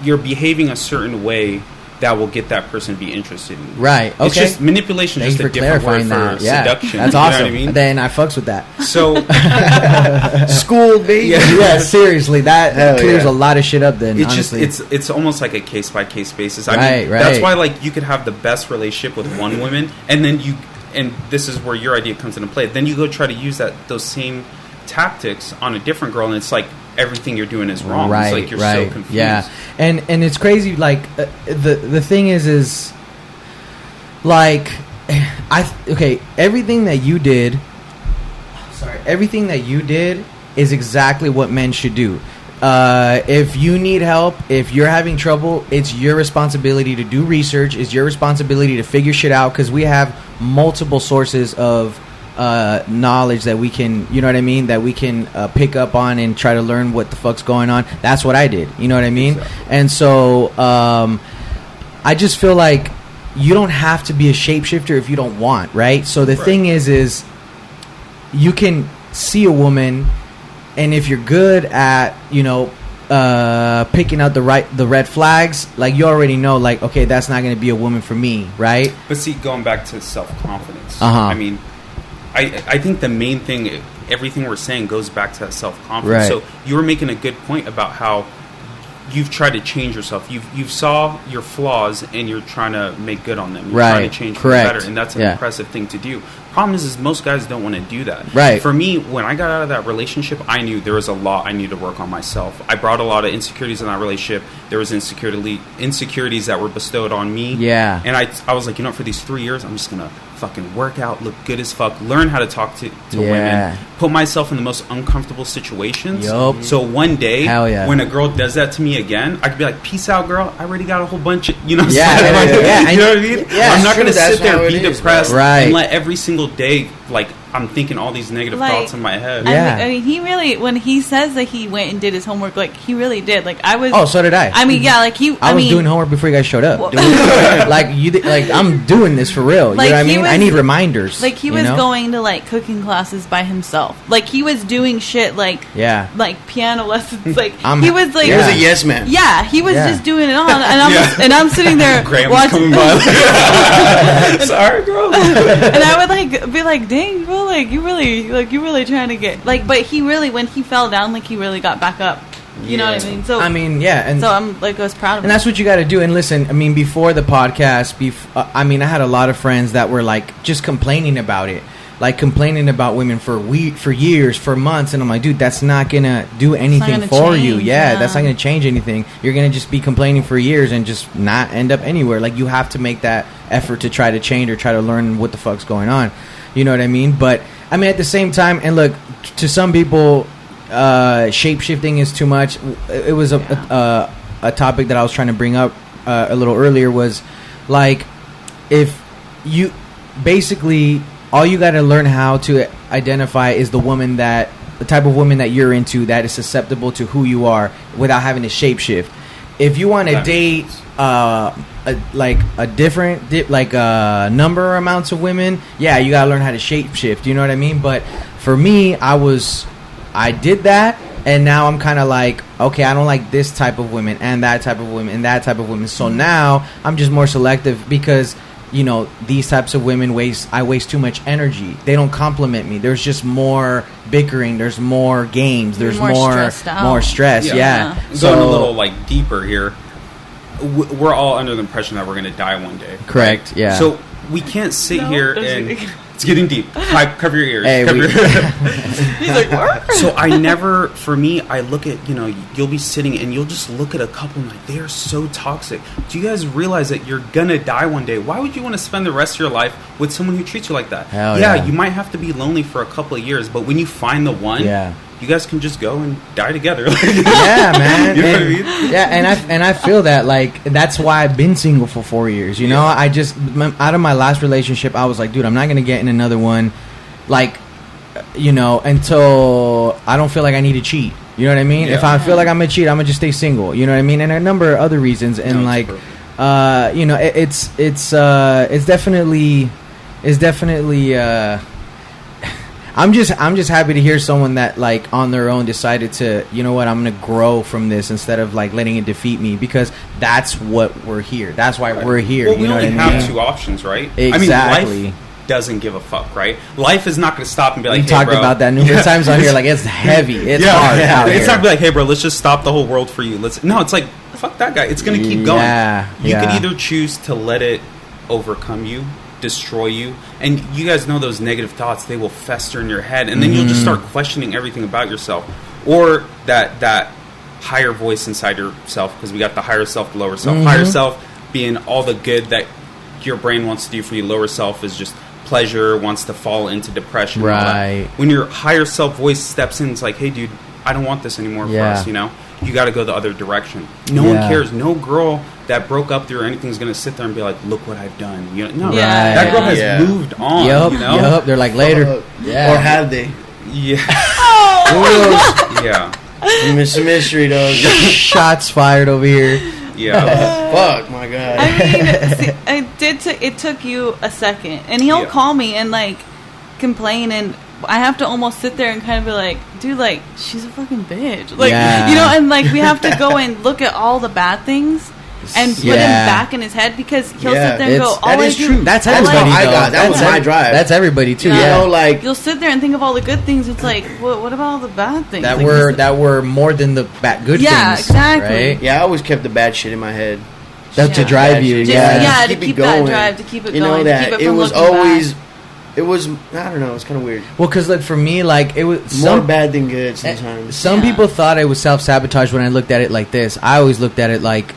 C: You're behaving a certain way that will get that person to be interested in you.
A: Right. Okay.
C: It's just manipulation. Thanks just a different word for seduction.
A: That's awesome. You know what I mean? Then I fucks with that.
C: So
A: school, baby. Yeah, seriously, that clears a lot of shit up. Then
C: it's
A: honestly.
C: it's almost like a case by case basis. I mean, that's why you could have the best relationship with one woman, and then and this is where your idea comes into play. Then you go try to use those same tactics on a different girl, and it's like everything you're doing is wrong. It's like you're so confused. Yeah,
A: and it's crazy. The thing is everything that you did. Everything that you did is exactly what men should do. If you need help, if you're having trouble, it's your responsibility to do research. It's your responsibility to figure shit out, because we have multiple sources of knowledge that we can, that we can pick up on and try to learn what the fuck's going on. That's what I did. You know what I mean? Exactly. And so I just feel like you don't have to be a shapeshifter if you don't want, right? So the thing is you can see a woman, and if you're good at picking out the red flags, you already know, okay, that's not going to be a woman for me, right?
C: But see, going back to self-confidence, I mean, I think the main thing, everything we're saying goes back to that self-confidence. Right. So you were making a good point about how you've tried to change yourself. You saw your flaws and you're trying to make good on them. You're trying to change for the better, and that's an impressive thing to do. Problem is most guys don't want to do that.
A: Right.
C: For me, when I got out of that relationship, I knew there was a lot I needed to work on myself. I brought a lot of insecurities in that relationship. There was insecurities that were bestowed on me.
A: Yeah.
C: And I was like, for these 3 years, I'm just going to fucking work out, look good as fuck, learn how to talk to women, put myself in the most uncomfortable situations.
A: Yep.
C: So one day, when a girl does that to me again, I could be like, peace out, girl. I already got a whole bunch of, you know what I mean? I'm not going to sit there, be depressed, and let every single day, I'm thinking all these negative thoughts in my head.
A: Yeah.
D: I mean, he really, when he says that he went and did his homework, like, he really did. Like, I was...
A: Oh, so did I.
D: I mean, yeah, like,
A: I was doing homework before you guys showed up. Like, I'm doing this for real.
D: Like,
A: you know what I mean? I need reminders.
D: Like, he was going to, like, cooking classes by himself. Like, he was doing shit, like...
A: Yeah.
D: Like, piano lessons. Like, he was, like...
B: He was a yes man.
D: Yeah, he was just doing it all. And I'm sitting there watching...
C: Sorry, girl.
D: And I would, like, be like, dang, bro, like, you really trying to get... Like, but he really, when he fell down, like, he really got back up. You know what I mean? So
A: I mean, yeah, and
D: so I'm like, I was proud of him.
A: And that's what you got to do. And listen, I mean, before the podcast, I mean, I had a lot of friends that were like just complaining about it, like complaining about women for years, for months, and I'm like, dude, that's not gonna do anything for you. Yeah, that's not gonna change anything. You're gonna just be complaining for years and just not end up anywhere. Like, you have to make that effort to try to change or try to learn what the fuck's going on. You know what I mean? But I mean, at the same time, and look, to some people, shape-shifting is too much. It was a topic that I was trying to bring up a little earlier, was like, if you basically, all you got to learn how to identify is the type of woman that you're into, that is susceptible to who you are, without having to shapeshift. If you want to date a different number or amounts of women, yeah, you gotta learn how to shapeshift. You know what I mean? But for me, I did that, and now I'm kind of like, okay, I don't like this type of women and that type of women and that type of women. So now I'm just more selective, because, you know, these types of women I waste too much energy. They don't compliment me. There's just more bickering. There's more games. There's more stress. Yeah.
C: Going a little like deeper here. We're all under the impression that we're going to die one day.
A: Correct.
C: Right?
A: Yeah.
C: So we can't sit here and it's getting deep. Cover your ears.
A: Hey,
D: He's like, what?
C: So I look at, you know, you'll be sitting and you'll just look at a couple and like, they are so toxic. Do you guys realize that you're gonna die one day? Why would you want to spend the rest of your life with someone who treats you like that?
A: Hell yeah.
C: You might have to be lonely for a couple of years, but when you find the one, you guys can just go and die together.
A: Yeah, man.
C: You know what I mean?
A: Yeah, and I feel that, like, that's why I've been single for 4 years. You know, I just, out of my last relationship, I was like, dude, I'm not gonna get in another one, like, you know, until I don't feel like I need to cheat. You know what I mean? If I feel like I'm gonna cheat, I'm gonna just stay single. You know what I mean? And a number of other reasons. And you know, it's definitely. I'm just happy to hear someone that, like, on their own decided to, you know what, I'm gonna grow from this instead of like letting it defeat me, because that's what we're here. That's why we're here.
C: Well,
A: you know
C: we only
A: what I mean?
C: have two options, right?
A: Exactly.
C: I mean, life doesn't give a fuck, right? Life is not going to stop and be like,
A: we talked about that numerous times on here. Like, it's heavy. It's hard out here.
C: It's not be like, hey, bro, let's just stop the whole world for you. No, it's like, fuck that guy. It's going to keep going. You can either choose to let it overcome you, destroy you, and you guys know those negative thoughts, they will fester in your head, and then you'll just start questioning everything about yourself, or that higher voice inside yourself, because we got the higher self, the lower self. Higher self being all the good that your brain wants to do for you. Lower self is just pleasure, wants to fall into depression.
A: Right.
C: When your higher self voice steps in, it's like, hey, dude, I don't want this anymore for us, you know? You got to go the other direction. No one cares. No girl that broke up through anything is going to sit there and be like, look what I've done. You know? No, that girl has moved on.
A: Yep,
C: you know?
A: They're like, later.
B: Or have they?
C: Yeah. Yeah.
B: It's a mystery, dog.
A: Shots fired over here.
C: Yeah.
B: Fuck, my God.
D: I mean, it took you a second. And he'll call me and, like, complain, and I have to almost sit there and kind of be like, dude, like, she's a fucking bitch. Like, you know, and, like, we have to go and look at all the bad things and put him back in his head, because he'll sit there and go,
B: that is true.
A: That's everybody,
B: that was my drive.
A: That's everybody, too.
B: You know, like,
D: you'll sit there and think of all the good things. It's like, what about all the bad things?
A: That
D: like,
A: were more than the good things.
D: Yeah, exactly.
A: Right?
B: Yeah, I always kept the bad shit in my head.
A: That's to drive you.
D: To keep that drive, to keep it going.
B: You know, that
D: to keep it
B: it was
D: looking
B: always...
D: back.
B: It was, I don't know, it's kind of weird.
A: Well, because, like, for me, like, it was
B: more bad than good sometimes.
A: Some people thought I was self-sabotage when I looked at it like this. I always looked at it like,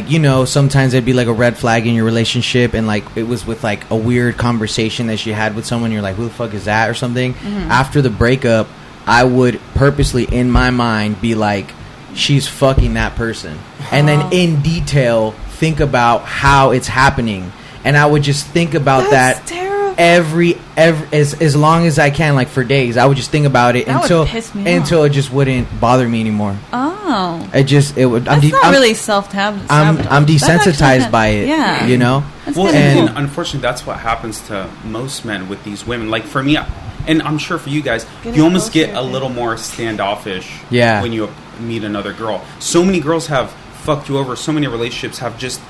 A: you know, sometimes there'd be, like, a red flag in your relationship, and, like, it was with, like, a weird conversation that you had with someone, you're like, who the fuck is that, or something. After the breakup, I would purposely, in my mind, be like, she's fucking that person. And then, in detail, think about how it's happening. And I would just think about
D: That's
A: that.
D: terrible.
A: as long as I can, like for days. I would just think about it
D: that
A: until
D: would piss me
A: it just wouldn't bother me anymore.
D: Oh,
A: it would.
D: That's not really self-sabotage.
A: I'm desensitized by it.
D: Yeah,
A: you know.
C: And unfortunately, that's what happens to most men with these women. Like for me, and I'm sure for you guys, you almost get a little more standoffish when you meet another girl. So many girls have fucked you over. So many relationships have just,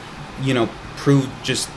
C: proved just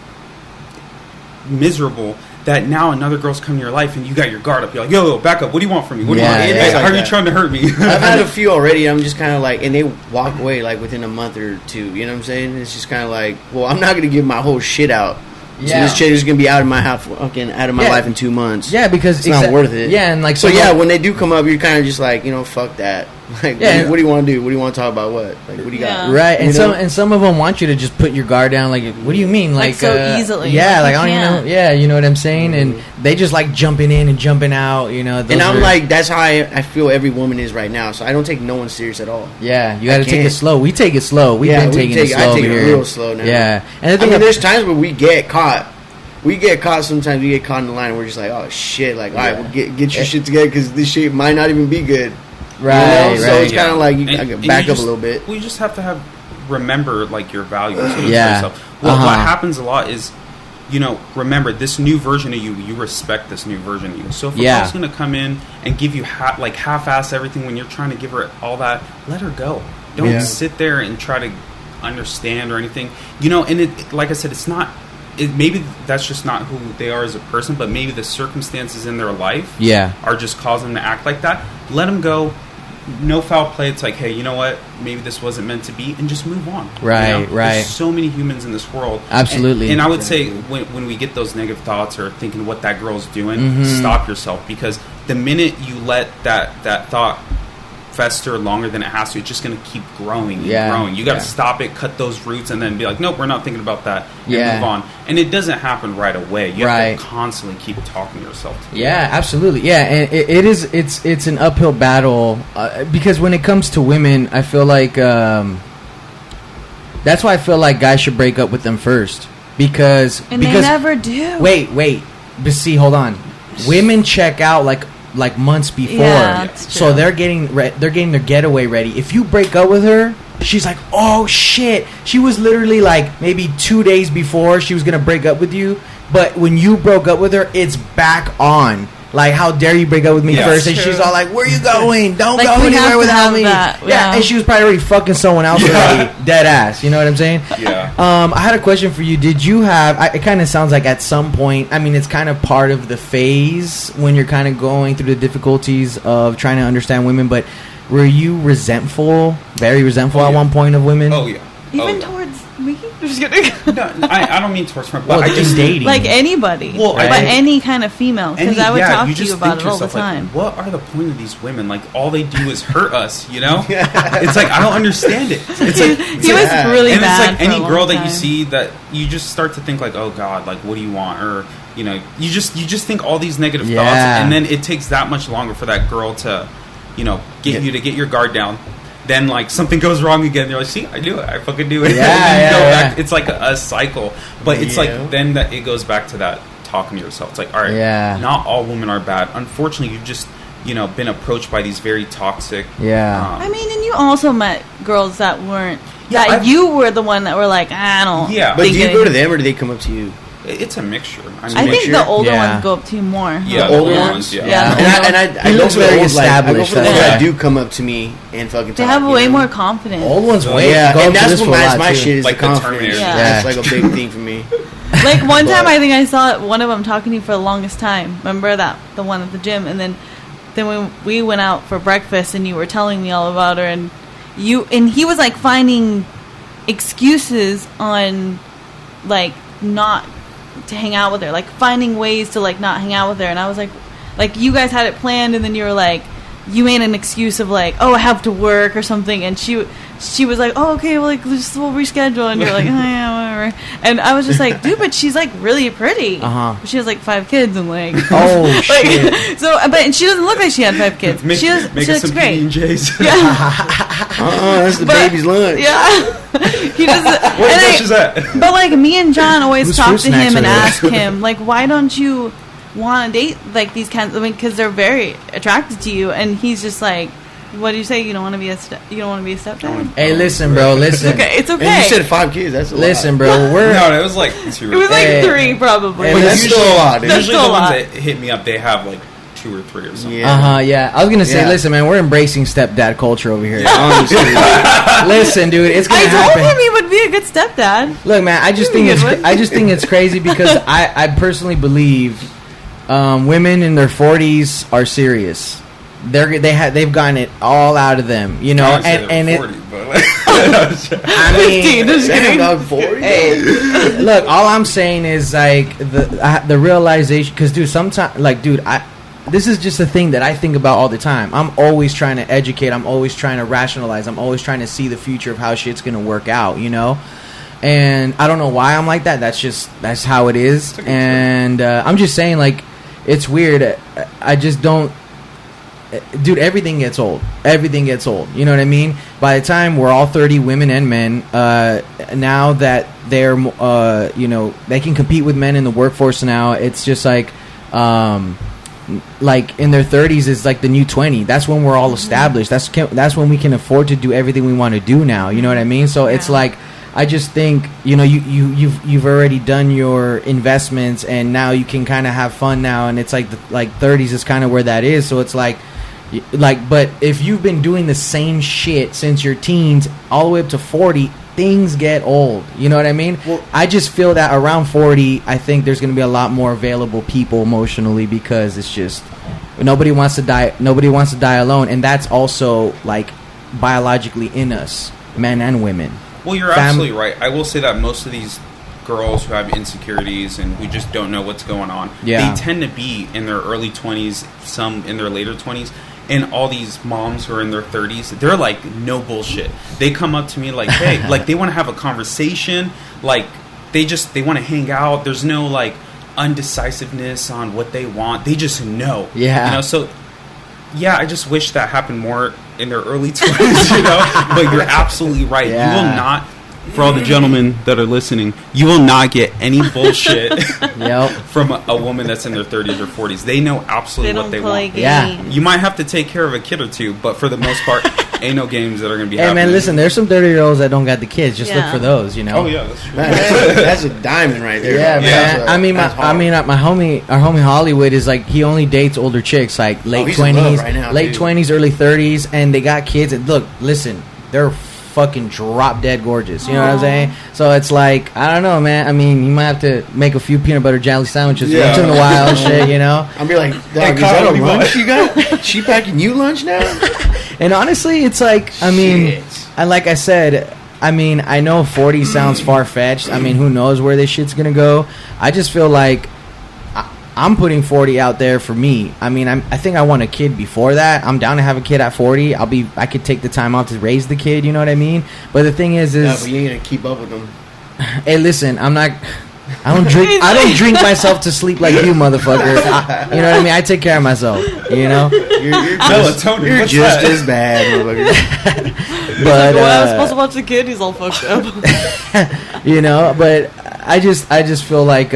C: miserable, that now another girl's come in your life and you got your guard up. You're like, yo, back up. What do you want from me? What do you want? Hey, how are you trying to hurt me?
B: I've had a few already. I'm just kind of like, and they walk away like within a month or two. You know what I'm saying? It's just kind of like, well, I'm not going to give my whole shit out. Yeah. So this chick is gonna be out of my house, out of my life in 2 months.
A: Yeah, because
B: it's not worth it.
A: Yeah, and like
B: when they do come up, you're kind of just like, fuck that. Like, what do you want to do? What do you want to talk about? What? Like, what do you got?
A: Right, and some of them want you to just put your guard down. Like, what do you mean? Like
D: so easily?
A: Yeah, like I don't even know. Yeah, you know what I'm saying? And they just like jumping in and jumping out. And
B: I'm like, that's how I feel every woman is right now. So I don't take no one serious at all.
A: Yeah, you got to take it slow. We take it slow. We've been taking it slow.
B: I take it real slow now.
A: Yeah, and
B: there's times where we get caught. We get caught sometimes. We get caught in the line and we're just like, oh shit! Like, all right, well, get your shit together because this shit might not even be good.
A: Right.
B: So it's kind of like you back up a little bit.
C: We just have to remember like your values. Yourself. What happens a lot is, remember this new version of you. You respect this new version of you. So if a girl's going to come in and give you half-ass everything when you're trying to give her all that, let her go. Don't sit there and try to understand or anything. And it, like I said, it's not. Maybe that's just not who they are as a person, but maybe the circumstances in their life are just causing them to act like that. Let them go. No foul play. It's like, hey, you know what? Maybe this wasn't meant to be, and just move on.
A: Right.
C: There's so many humans in this world.
A: Absolutely.
C: And I would say when we get those negative thoughts or thinking what that girl's doing, stop yourself, because the minute you let that thought fester longer than it has to, it's just going to keep growing and growing. You got to stop it, cut those roots, and then be like, nope, we're not thinking about that, and move on. And it doesn't happen right away. You have to constantly keep talking to yourself.
A: Yeah, absolutely. Yeah, and it's an uphill battle because when it comes to women, I feel like that's why I feel like guys should break up with them first because
D: they never do.
A: Wait, but see, hold on. Women check out like months before, so they're getting their getaway ready. If you break up with her, she's like, oh shit, she was literally like maybe 2 days before she was gonna break up with you, but when you broke up with her, it's back on. Like, how dare you break up with me first? And she's all like, where you going? Don't go anywhere without me. Yeah, and she was probably already fucking someone else already. Dead ass. You know what I'm saying?
C: Yeah.
A: I had a question for you. Did you have... it kind of sounds like at some point... I mean, it's kind of part of the phase when you're kind of going through the difficulties of trying to understand women, but were you resentful, very resentful at one point of women?
C: Oh, yeah.
D: Even towards me? I'm just kidding.
C: No, I don't mean towards her, but I just
A: dating.
D: Like anybody.
C: Well,
D: but any kind of female. Because I would talk to you about it all the time.
C: Like, what are the point of these women? Like, all they do is hurt us, It's like, I don't understand it. It's like,
D: he was really
C: and
D: bad.
C: And it's like any girl that you see that you just start to think like, oh God, like, what do you want? Or, you just think all these negative thoughts, and then it takes that much longer for that girl to, get you to get your guard down. Then like something goes wrong again. You're like, see, I do it. I fucking do it.
A: Yeah, and then you go
C: back. It's like a cycle. But it's like then that it goes back to that talking to yourself. It's like, all right, not all women are bad. Unfortunately, you've just been approached by these very toxic.
A: Yeah.
D: I mean, and you also met girls that weren't. Yeah, you were the one that were like, I don't.
B: Yeah. But do you go to them or do they come up to you?
C: It's a mixture.
D: I think the older ones go up to you more.
C: Yeah, the older ones. Yeah.
B: And I
A: looks very established.
B: That do come up to me and fucking talk.
D: They have way more confidence.
A: Old ones
B: and that's what my shit is.
C: Like
B: confidence. That's like a big thing for me.
D: Like one time, I think I saw one of them talking to you for the longest time. Remember that the one at the gym, and then when we went out for breakfast, and you were telling me all about her, and he was like finding excuses on like not to hang out with her, like finding ways to like not hang out with her, and I was like you guys had it planned, and then you were like, you made an excuse of like, oh, I have to work or something, and she was like, oh, okay, well, like we'll reschedule, and you're like, oh, yeah, whatever, and I was just like, dude, but she's like really pretty. She has like 5 kids, and like,
A: oh shit.
D: So, but she doesn't look like she had 5 kids. She looks great.
C: PB&Js.
D: Yeah.
B: That's the baby's lunch.
D: Yeah. He doesn't.
C: What dish is that?
D: But like me and John always
A: Whose
D: talk
A: fruit
D: to
A: snacks
D: him
A: are
D: and
A: those?
D: ask him like, why don't you want to date like these kinds? I mean, because they're very attracted to you, and he's just like, what do you say? You don't want to be a stepdad?
A: Hey, listen, bro. Listen.
D: It's okay.
B: And you said 5 kids. That's a lot.
A: Listen, bro.
C: No, it was like 2 or
D: It was like
A: Hey.
D: 3 probably.
A: Hey,
B: But that's still a lot, dude.
D: That's
C: Usually
D: still
C: the
D: a
C: ones
D: lot.
C: that hit me up, they have like 2 or 3 or something.
B: Yeah.
A: Yeah. I was gonna say,
B: Yeah.
A: listen, man, we're embracing stepdad culture over here.
B: Honestly.
A: Listen, dude, it's gonna
D: I told
A: happen.
D: him he would be a good stepdad.
A: Look, man, I just think it's crazy because I personally believe women in their 40s are serious. They've gotten it all out of them, you know, and it.
C: 40, but
A: I mean,
D: 15, just
B: Damn,
D: kidding.
B: dog, 40?
A: hey, look, all I'm saying is like the realization, because dude, sometimes like, dude, this is just a thing that I think about all the time. I'm always trying to educate. I'm always trying to rationalize. I'm always trying to see the future of how shit's gonna work out, you know. And I don't know why I'm like that. That's how it is. And I'm just saying, like, it's weird. I just don't. Dude, everything gets old. Everything gets old. You know what I mean? By the time we're all 30, women and men, now that they're, you know, they can compete with men in the workforce now, it's just like in their 30s is like the new 20. That's when we're all established. That's when we can afford to do everything we want to do now. You know what I mean? So it's like, I just think, you know, you've already done your investments, and now you can kind of have fun now, and it's like 30s is kind of where that is. So it's like, but if you've been doing the same shit since your teens all the way up to 40, things get old. You know what I mean?
B: Well,
A: I just feel that around 40, I think there's going to be a lot more available people emotionally, because it's just nobody wants to die. Nobody wants to die alone, and that's also like biologically in us, men and women.
C: well, you're absolutely right. I will say that most of these girls who have insecurities and who just don't know what's going on,
A: Yeah.
C: they tend to be in their early 20s, some in their later 20s. And all these moms who are in their 30s, they're like, no bullshit. They come up to me like, hey, like they want to have a conversation. Like they want to hang out. There's no like undecisiveness on what they want. They just know.
A: Yeah.
C: You know, so yeah, I just wish that happened more in their early 20s, you know? But you're absolutely right.
A: Yeah.
C: You will not, for all the gentlemen that are listening, you will not get any bullshit
A: Yep.
C: from a woman that's in their 30s or 40s. They know absolutely what they want.
A: Yeah.
C: You might have to take care of a kid or two, but for the most part, ain't no games that are going to be
A: Hey
C: happening.
A: man, listen, there's some 30-year-olds that don't got the kids. Just look
D: Yeah.
A: for those, you know.
C: Oh, yeah, that's true.
B: That's a diamond right there.
A: Yeah,
B: dog.
A: man.
B: That's
A: I mean,
B: that's hard.
A: our homie Hollywood is like, he only dates older chicks, like late
B: he's in love
A: 20s,
B: right now,
A: late
B: too.
A: 20s, early 30s, and they got kids. And look, listen, they're fucking drop dead gorgeous. You know what I'm
D: Aw.
A: saying? So it's like, I don't know, man. I mean, you might have to make a few peanut butter jelly sandwiches
C: Yeah.
A: once in a while, and shit, you know.
B: I'll be like, dog,
C: Hey,
B: is
C: Kyle,
B: that
C: what
B: a
C: do you
B: lunch
C: want?
B: you got? She packing you lunch now?
A: And honestly, it's like, I mean,
B: Shit.
A: and like I said, I mean, I know 40 sounds far-fetched. I mean, who knows where this shit's gonna go? I just feel like I'm putting 40 out there for me. I mean, I think I want a kid before that. I'm down to have a kid at 40. I could take the time off to raise the kid. You know what I mean? But the thing is,
B: Yeah, but you ain't gonna keep up with them.
A: hey, listen, I don't drink myself to sleep like you, motherfucker. You know what I mean? I take care of myself. You know.
B: You're
C: Melatonin,
B: you're
C: what's
B: just
C: that?
B: as bad, motherfucker.
A: But
D: well, I was supposed to watch the kid. He's all fucked up.
A: you know, but I just feel like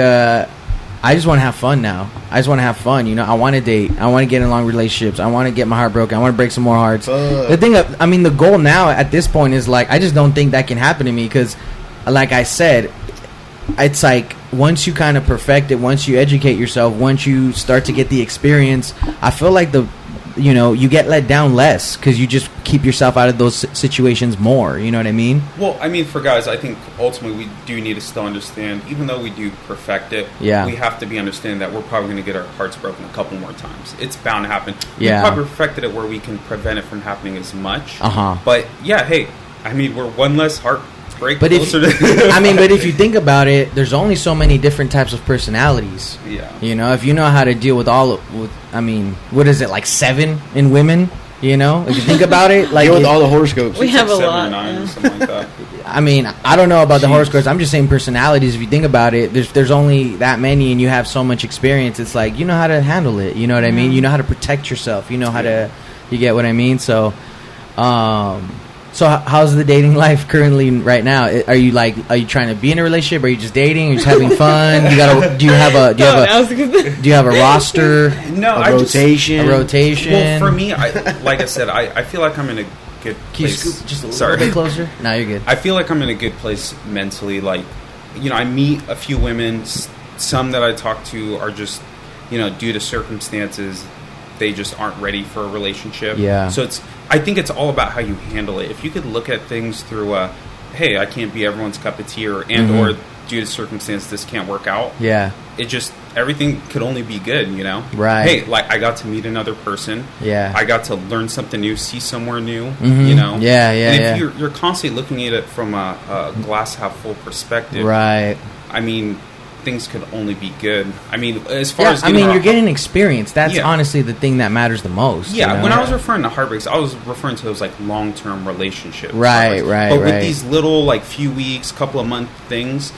A: I just want to have fun now. I just want to have fun. You know, I want to date. I want to get in long relationships. I want to get my heart broken. I want to break some more hearts. The thing, I mean, the goal now at this point is like, I just don't think that can happen to me because, like I said, it's like once you kind of perfect it, once you educate yourself, once you start to get the experience, I feel like you get let down less because you just keep yourself out of those situations more. You know what I mean?
C: Well, I mean, for guys, I think ultimately we do need to still understand, even though we do perfect it,
A: Yeah.
C: we have to be understanding that we're probably going to get our hearts broken a couple more times. It's bound to happen.
A: Yeah.
C: We probably perfected it where we can prevent it from happening as much.
A: Uh-huh.
C: But yeah, hey, I mean, we're one less heartbreak
A: But
C: closer to.
A: but if you think about it, there's only so many different types of personalities.
C: Yeah.
A: You know, if you know how to deal with I mean, what is it, like 7 in women? You know, if you think about it, like
B: Deal with all the horoscopes.
D: We have a
C: 7 or
D: lot.
C: 9
D: Yeah.
C: or something like that.
A: I mean, I don't know about the
C: Jeez.
A: horoscopes. I'm just saying personalities. If you think about it, there's only that many, and you have so much experience. It's like you know how to handle it. You know what I mean? You know how to protect yourself. You know how to. You get what I mean? So, So how's the dating life currently right now? Are you trying to be in a relationship? Are you just dating? Are you just having fun? Do you have a roster?
B: No, a rotation.
C: Well, for me, like I said, I feel like I'm in a good place.
A: Can you scoop just a little bit closer? No, you're good.
C: I feel like I'm in a good place mentally. Like, I meet a few women. Some that I talk to are just, due to circumstances, they just aren't ready for a relationship.
A: Yeah.
C: So I think it's all about how you handle it. If you could look at things through hey, I can't be everyone's cup of tea, or due to circumstance this can't work out.
A: Yeah.
C: It just, everything could only be good,
A: Right.
C: Hey, like, I got to meet another person.
A: Yeah.
C: I got to learn something new, see somewhere new.
A: Yeah.
C: And if you're constantly looking at it from a glass half full perspective,
A: right?
C: I mean, things could only be good. I mean, as far as
A: you're getting experience. That's honestly the thing that matters the most.
C: Yeah, when I was referring to heartbreaks, I was referring to those like long-term relationships.
A: Right.
C: But with these little like few weeks, couple of month things,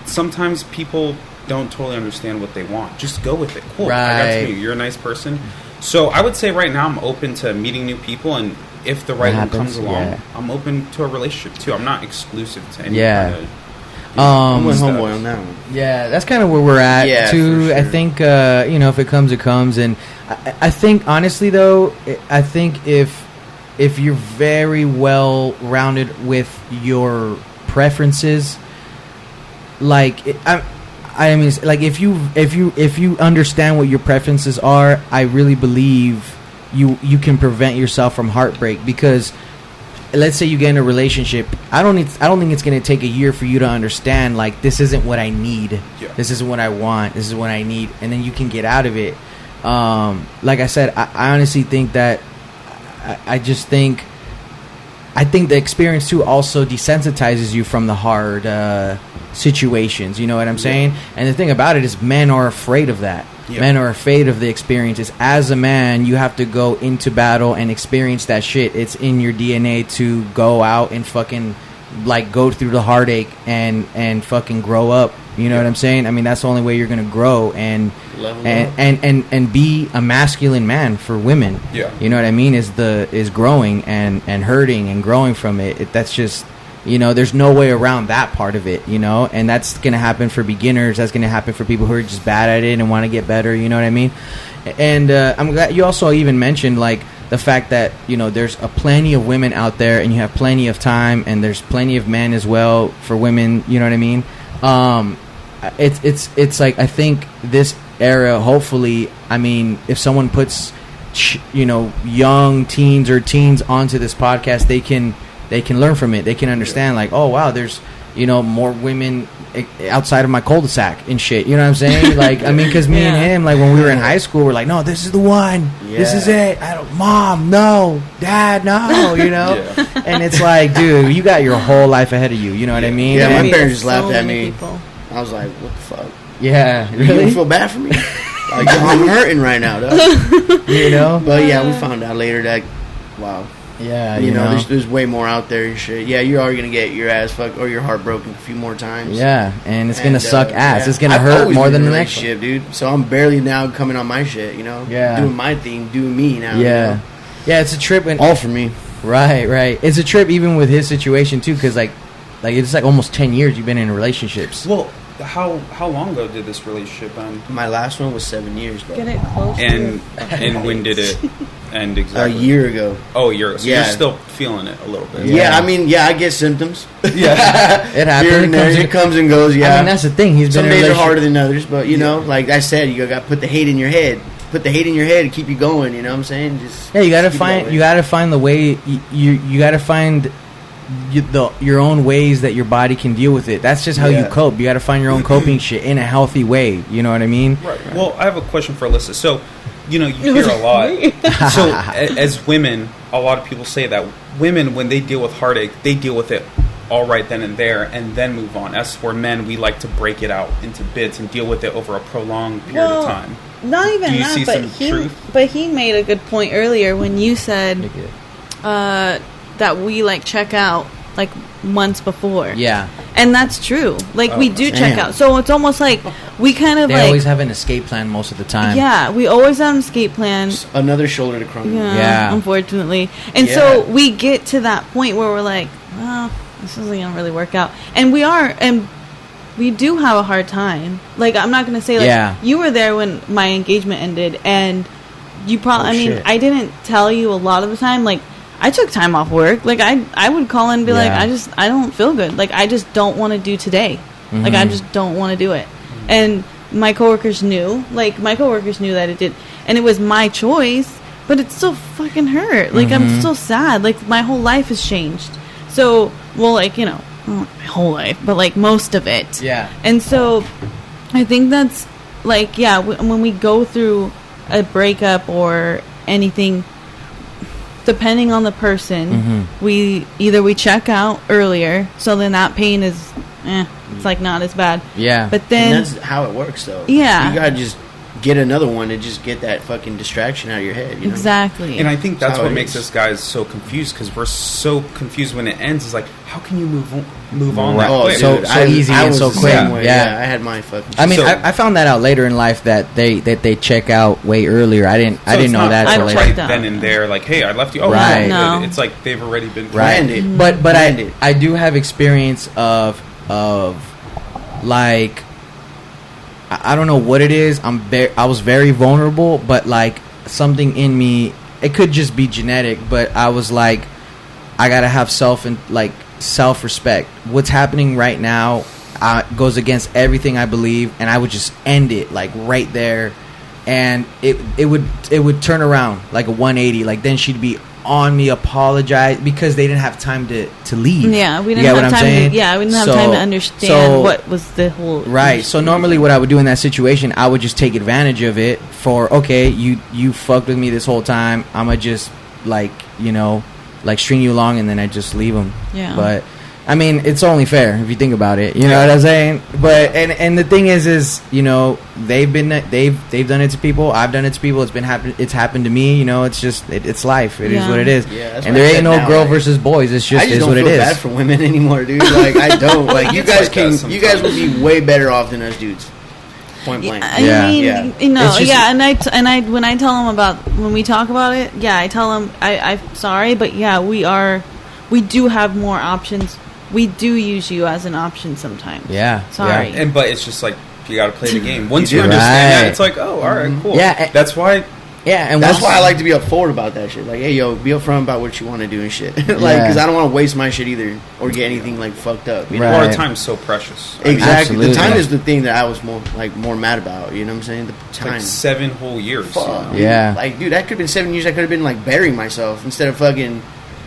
C: sometimes people don't totally understand what they want. Just go with it. Cool.
A: Right.
C: I got to meet you. You're a nice person. So I would say right now I'm open to meeting new people, and if the right one comes along, I'm open to a relationship too. I'm not exclusive to anyone.
A: Yeah.
B: I'm with homeboy on that one.
A: Yeah, that's kind of where we're at too. Sure. I think if it comes, it comes, and I think honestly though, I think if you're very well rounded with your preferences, like I mean, like if you understand what your preferences are, I really believe you can prevent yourself from heartbreak. Because let's say you get in a relationship, I don't think it's going to take a year for you to understand, like, this isn't what I need. Yeah. This isn't what I want. This is what I need. And then you can get out of it. Like I said, I honestly think that I think the experience too also desensitizes you from the hard situations. You know what I'm saying? And the thing about it is, men are afraid of that. Yep. Men are afraid of the experiences. As a man, you have to go into battle and experience that shit. It's in your DNA to go out and fucking, like, go through the heartache and fucking grow up. You know what I'm saying? I mean, that's the only way you're gonna grow and be a masculine man for women.
C: Yeah.
A: You know what I mean? Is growing and hurting and growing from it. That's just, there's no way around that part of it, and that's going to happen for beginners. That's going to happen for people who are just bad at it and want to get better, you know what I mean? And I'm glad you also even mentioned, like, the fact that, there's a plenty of women out there and you have plenty of time, and there's plenty of men as well for women, you know what I mean? It's like, I think this era, hopefully, I mean, if someone puts, young teens or teens onto this podcast, they can learn from it. They can understand, like, oh wow, there's more women outside of my cul-de-sac and shit. You know what I'm saying? Like, I mean, because me and him, like, when we were in high school, we're like, no, this is the one. Yeah. This is it. Mom, no. Dad, no. And it's like, dude, you got your whole life ahead of you. You know what I mean?
B: Yeah, my parents just laughed at me. People. I was like, what the fuck?
A: Yeah, really?
B: You don't feel bad for me? Like, I'm hurting right now, dog. But yeah, we found out later that, wow.
A: Yeah,
B: there's way more out there and shit. Yeah, you're already gonna get your ass fucked or your heart broken a few more times.
A: Yeah, and it's gonna suck ass. Yeah. It's gonna hurt more than the next
B: shit, dude. So I'm barely now coming on my shit,
A: Yeah,
B: doing my thing, doing me now.
A: Yeah, yeah, it's a trip, and
B: all for me.
A: Right. It's a trip even with his situation too, because like it's like almost 10 years you've been in relationships.
C: Well, how long ago did this relationship end?
B: My last one was 7 years, bro.
D: Get it close.
C: And when did it end exactly?
B: A year ago.
C: Oh, a year ago. So you're still feeling it a little bit.
B: Yeah, I mean, I get symptoms.
A: Yeah, it happens.
B: It comes and goes. Yeah,
A: I mean, that's the thing.
B: Some days are harder than others, but like I said, you got to put the hate in your head. Put the hate in your head and keep you going. You know what I'm saying?
A: You got to find the way. You got to find your own ways that your body can deal with it. That's just how you cope. You got to find your own coping shit in a healthy way. You know what I mean?
C: Right. Well, I have a question for Alyssa. So, you hear a lot. So, as women, a lot of people say that women, when they deal with heartache, they deal with it all right then and there, and then move on. As for men, we like to break it out into bits and deal with it over a prolonged period of time.
D: Not even
C: Do you
D: that,
C: see some truth?
D: But he made a good point earlier when you said that we like check out like months before.
A: Yeah.
D: And that's true. Like we do check
B: damn.
D: out. So it's almost like we kind of
A: They always have an escape plan most of the time.
D: Yeah, we always have an escape plan.
B: Just another shoulder to cry on.
A: Yeah.
D: Unfortunately. And so we get to that point where we're like, well, this isn't going to really work out. And we do have a hard time. Like, I'm not going to say, like, you were there when my engagement ended, and you probably, I didn't tell you a lot of the time. Like, I took time off work. Like, I would call in and be like, I don't feel good. Like, I just don't want to do today. Mm-hmm. Like, I just don't want to do it. And my coworkers knew. Like, my coworkers knew that it did. And it was my choice, but it still fucking hurt. Like, I'm still sad. Like, my whole life has changed. So, well, like, you know, not my whole life, but, like, most of it.
A: Yeah.
D: And so, I think that's, like, when we go through a breakup or anything, depending on the person, we check out earlier, so then that pain is, it's like not as bad.
A: Yeah.
D: But then
B: and that's how it works, though.
D: Yeah.
B: You gotta just get another one and just get that fucking distraction out of your head. You know?
D: Exactly.
C: And I think that's what makes us guys so confused, because we're so confused when it ends. It's like, how can you move on that quick?
A: So easy and so quick.
B: Yeah, I had my fucking.
A: I mean, I found that out later in life that they check out way earlier. I didn't know that
D: until
A: later.
C: Right then and there, like, hey, I left you. Oh,
A: right.
C: No. It's like they've already been
A: planned it. But I do have experience of like, I don't know what it is. I was very vulnerable, but like something in me, it could just be genetic, but I was like, I gotta have self-respect. What's happening right now goes against everything I believe, and I would just end it like right there, and it would turn around like a 180. Like then she'd be on me, apologize because they didn't have time to leave.
D: Yeah, we didn't have time. We didn't have time to understand what was the whole
A: right. So normally, what I would do in that situation, I would just take advantage of it for, okay, you fucked with me this whole time. I'ma just like string you along, and then I just leave them. Yeah. But I mean, it's only fair if you think about it. You know what I'm saying? But and the thing is they've done it to people. I've done it to people. It's happened to me. It's just it's life. It is what it is.
B: Yeah,
A: and there ain't no girl versus boys. It's just is what it is.
B: I just don't feel bad for women anymore, dude. Like I don't. Like you guys would be way better off than us dudes. Point blank.
D: I mean, and I when I tell them when we talk about it, I tell them I'm sorry, but we do have more options. We do use you as an option sometimes. Yeah. Sorry.
C: Yeah. But it's just like, you got to play the game. Once you understand that, it's like, oh, all right, cool.
A: Yeah.
C: That's why.
A: Yeah, and
B: that's why I like to be upfront about that shit. Like, hey, yo, be upfront about what you want to do and shit. Like, because I don't want to waste my shit either or get anything like fucked up. You know?
C: Our time's so precious.
B: Exactly. The time is the thing that I was more mad about. You know what I'm saying? The time.
C: Like 7 whole years.
B: Fuck. Yeah. Like, dude, that could have been 7 years. I could have been like burying myself instead of fucking.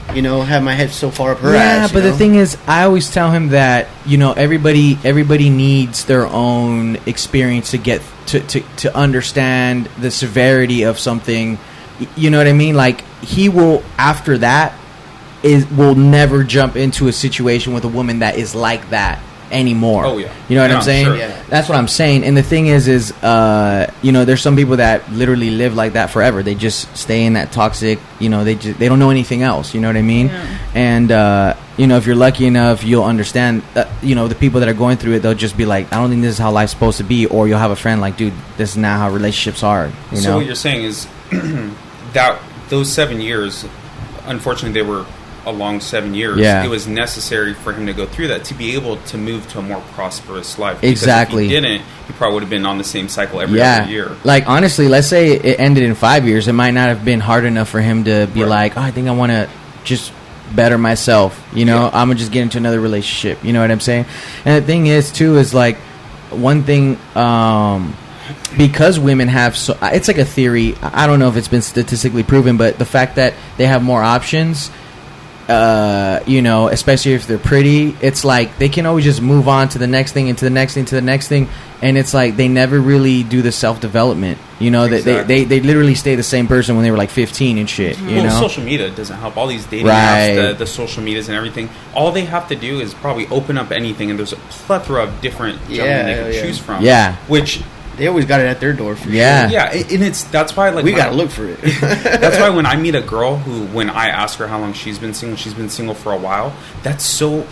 B: Have my head so far up her ass.
A: Yeah, but the thing is, I always tell him that everybody needs their own experience to get to understand the severity of something. You know what I mean? Like he will after that will never jump into a situation with a woman that is like that anymore.
C: Oh yeah,
A: you know what I'm saying?
C: Sure.
A: Yeah. That's what I'm saying. And the thing is there's some people that literally live like that forever. They just stay in that toxic. They don't know anything else. You know what I mean? Yeah. And if you're lucky enough, you'll understand. The people that are going through it, they'll just be like, I don't think this is how life's supposed to be. Or you'll have a friend like, dude, this is not how relationships are.
C: So what you're saying is that those 7 years, unfortunately, they were a long 7 years.
A: Yeah.
C: It was necessary for him to go through that to be able to move to a more prosperous life.
A: Exactly.
C: Because if he didn't, he probably would have been on the same cycle every other year.
A: Like honestly, let's say it ended in 5 years, it might not have been hard enough for him to be like, oh, I think I want to just better myself. I'm gonna just get into another relationship. You know what I'm saying? And the thing is too is like one thing. Because women have it's like a theory. I don't know if it's been statistically proven, but the fact that they have more options. Especially if they're pretty, it's like they can always just move on to the next thing and to the next thing to the next thing, and it's like they never really do the self-development. Exactly. They literally stay the same person when they were like 15 and shit.
C: Social media doesn't help. All these dating apps, the social medias and everything. All they have to do is probably open up anything, and there's a plethora of different gentlemen they can choose from.
A: Yeah,
C: which
B: they always got it at their door for sure.
C: Yeah, and that's why like
B: we gotta look for it.
C: That's why when I meet a girl who, when I ask her how long she's been single for a while. That's so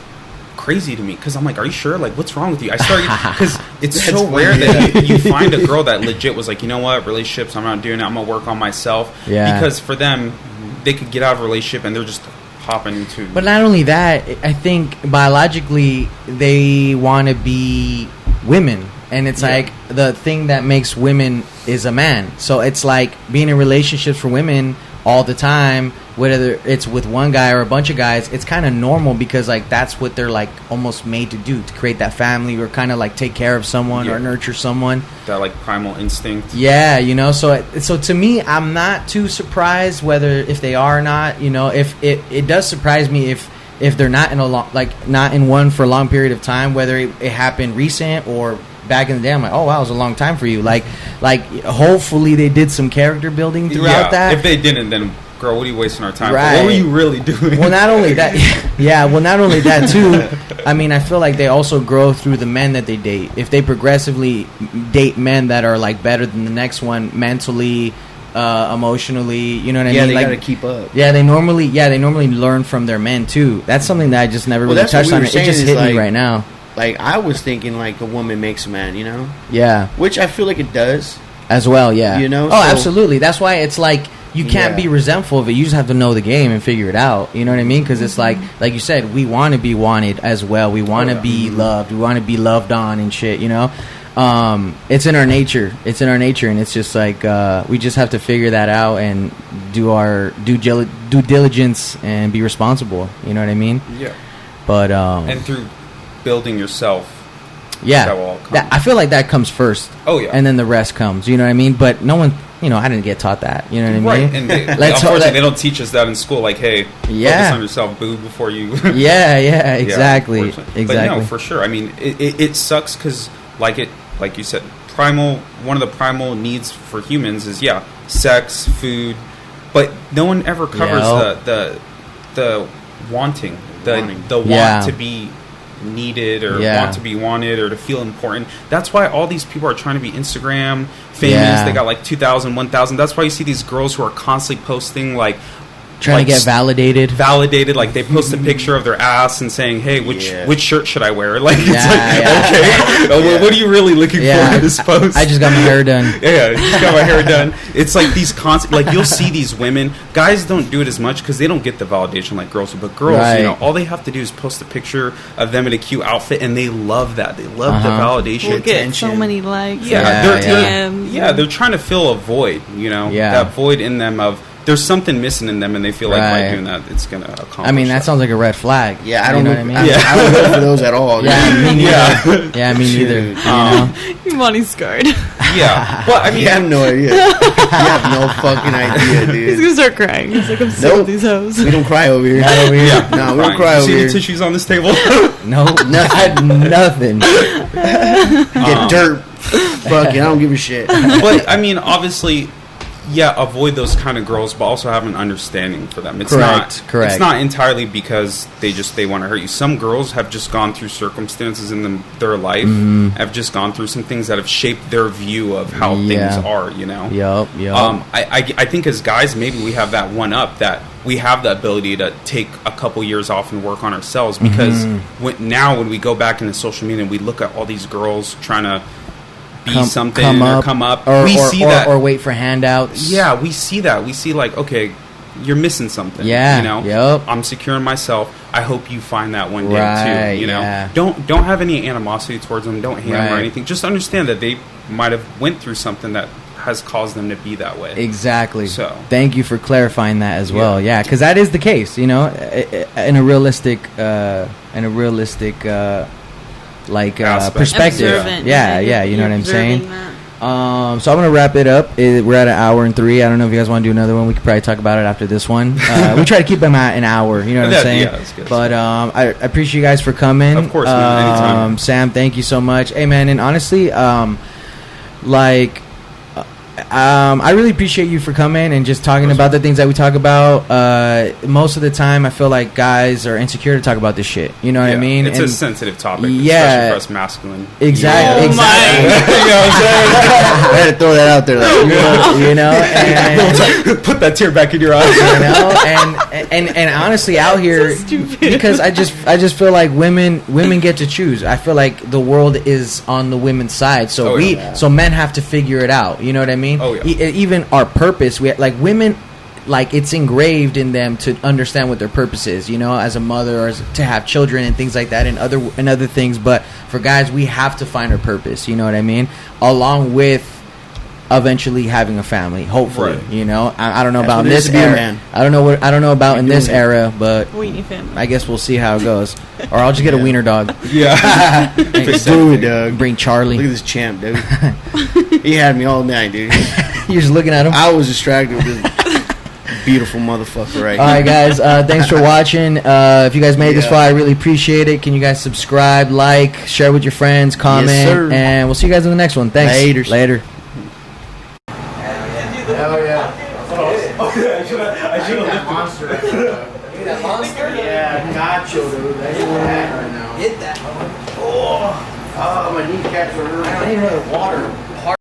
C: crazy to me because I'm like, are you sure? Like, what's wrong with you? I started because it's so rare that you find a girl that legit was like, you know what, relationships, I'm not doing it. I'm gonna work on myself. Yeah. Because for them, they could get out of a relationship and they're just hopping into.
A: But not only that, I think biologically they want to be women. And it's like the thing that makes women is a man. So it's like being in relationships for women all the time, whether it's with one guy or a bunch of guys, it's kind of normal because like that's what they're like almost made to do, to create that family or kind of like take care of someone or nurture someone.
C: That like primal instinct.
A: Yeah, you know. So to me, I'm not too surprised whether if they are or not. You know, if it does surprise me if they're not in a not in one for a long period of time, whether it happened recent or back in the day. I'm like, oh wow, it was a long time for you. Like hopefully they did some character building throughout that.
C: If they didn't, then girl, what are you wasting our time
A: for?
C: What were you really doing?
A: Well, not only that, well, not only that too. I mean, I feel like they also grow through the men that they date. If they progressively date men that are like better than the next one mentally, emotionally, you know what I mean?
B: They
A: like,
B: gotta keep up.
A: Yeah, they normally learn from their men too. That's something that I just never really touched on. It just hit me right now.
B: Like, I was thinking, like, a woman makes a man, you know?
A: Yeah.
B: Which I feel like it does.
A: As well, yeah.
B: You know?
A: Oh, absolutely. That's why it's like, you can't be resentful of it. You just have to know the game and figure it out. You know what I mean? Because it's like you said, we want to be wanted as well. We want to be loved. We want to be loved on and shit, you know? It's in our nature. It's in our nature, and it's just like, we just have to figure that out and do our due diligence and be responsible. You know what I mean?
C: Yeah.
A: But,
C: and through building yourself,
A: yeah,
C: that will all come.
A: I feel like that comes first.
C: Oh yeah,
A: and then the rest comes. You know what I mean? But no one, you know, I didn't get taught that. You know what I mean?
C: Right. And unfortunately, they don't teach us that in school. Like, hey, focus on yourself, boo, before you.
A: yeah, exactly, exactly.
C: But no, for sure. I mean, it sucks because, like you said, one of the primal needs for humans is sex, food, but no one ever covers the wanting. The want to be needed or want to be wanted or to feel important. That's why all these people are trying to be Instagram famous. They got like 2,000, 1,000. That's why you see these girls who are constantly posting like
A: trying to get validated.
C: Like they post a picture of their ass and saying, "Hey, which shirt should I wear?" Like it's okay. What are you really looking for in this post?
A: I just got my hair done.
C: Just got my hair done. It's like these constant. Like you'll see these women. Guys don't do it as much because they don't get the validation like girls do. But girls, you know, all they have to do is post a picture of them in a cute outfit, and they love that. They love the validation.
D: We'll get so many likes.
C: They're trying to fill a void. You know, that void in them of. There's something missing in them, and they feel like by doing that, it's going to accomplish.
A: I mean, that sounds like a red flag.
B: Yeah, I don't
A: know what I mean.
B: I don't go for those at all.
A: Me neither. Me neither. You know?
D: Your money's scarred.
C: Yeah. Well, I mean,
B: you have no idea. You have no fucking idea, dude.
D: He's gonna start crying. He's like, I'm sick of these hoes.
B: We don't cry over here.
A: Not over here.
B: No, we don't cry over here.
C: See the tissues on this table?
A: No, nothing.
B: Get dirt. Fuck it, I don't give a shit.
C: But I mean, obviously. Avoid those kind of girls, but also have an understanding for them. It's
A: correct.
C: It's not entirely because they want to hurt you. Some girls have just gone through circumstances in their life, have just gone through some things that have shaped their view of how things are. You know.
A: Yep.
C: I think as guys, maybe we have that one up that we have the ability to take a couple years off and work on ourselves because when we go back into social media and we look at all these girls trying to come up.
A: We see that. Or wait for handouts.
C: Yeah, we see that. We see like, okay, you're missing something.
A: Yeah.
C: You know?
A: Yep.
C: I'm secure in myself. I hope you find that one day too. You know? Don't have any animosity towards them. Don't hate them or anything. Just understand that they might have went through something that has caused them to be that way.
A: Exactly.
C: So
A: thank you for clarifying that as well. Yeah, because that is the case. You know, in a realistic perspective. You know what I'm saying? So I'm gonna wrap it up. We're at 1 hour and 3. I don't know if you guys want to do another one. We could probably talk about it after this one. We try to keep them at an hour. You know what I'm saying?
C: Yeah, that's good.
A: But I appreciate you guys for coming.
C: Of course, man. Anytime.
A: Sam, thank you so much. Hey, man, and honestly, I really appreciate you for coming and just talking about the things that we talk about. Most of the time, I feel like guys are insecure to talk about this shit. You know what I mean?
C: It's
A: and
C: a sensitive topic, especially for us masculine.
A: Exactly.
D: Oh
A: exactly.
B: You know what I'm saying? I had to throw that out there.
A: And,
C: put that tear back in your eyes.
A: and honestly, out here, because I just feel like women get to choose. I feel like the world is on the women's side, so so men have to figure it out. You know what I mean?
C: Oh, yeah.
A: Even our purpose, we like women, like it's engraved in them to understand what their purpose is. You know, as a mother or to have children and things like that, and other things. But for guys, we have to find our purpose. You know what I mean? Along with eventually having a family, hopefully.
C: Right.
A: You know, I don't know about in
B: this
A: this era. I don't know about in this era, but
D: Weenie family.
A: I guess we'll see how it goes. Or I'll just get a wiener dog.
C: Yeah.
B: Do it, Doug.
A: Bring Charlie.
B: Look at this champ, dude. He had me all night, dude.
A: You're just looking at him.
B: I was distracted with this beautiful motherfucker right
A: All
B: here.
A: right, guys. Thanks for watching. If you guys made it this far, I really appreciate it. Can you guys subscribe, like, share with your friends, comment,
B: Yes, sir.
A: and we'll see you guys in the next one. Thanks. Later.
B: Hell yeah. I should have lifted monster. That monster? Yeah, gotcha, dude. That's what I had right now. Hit that. Oh, my kneecaps are hurting. I need another water.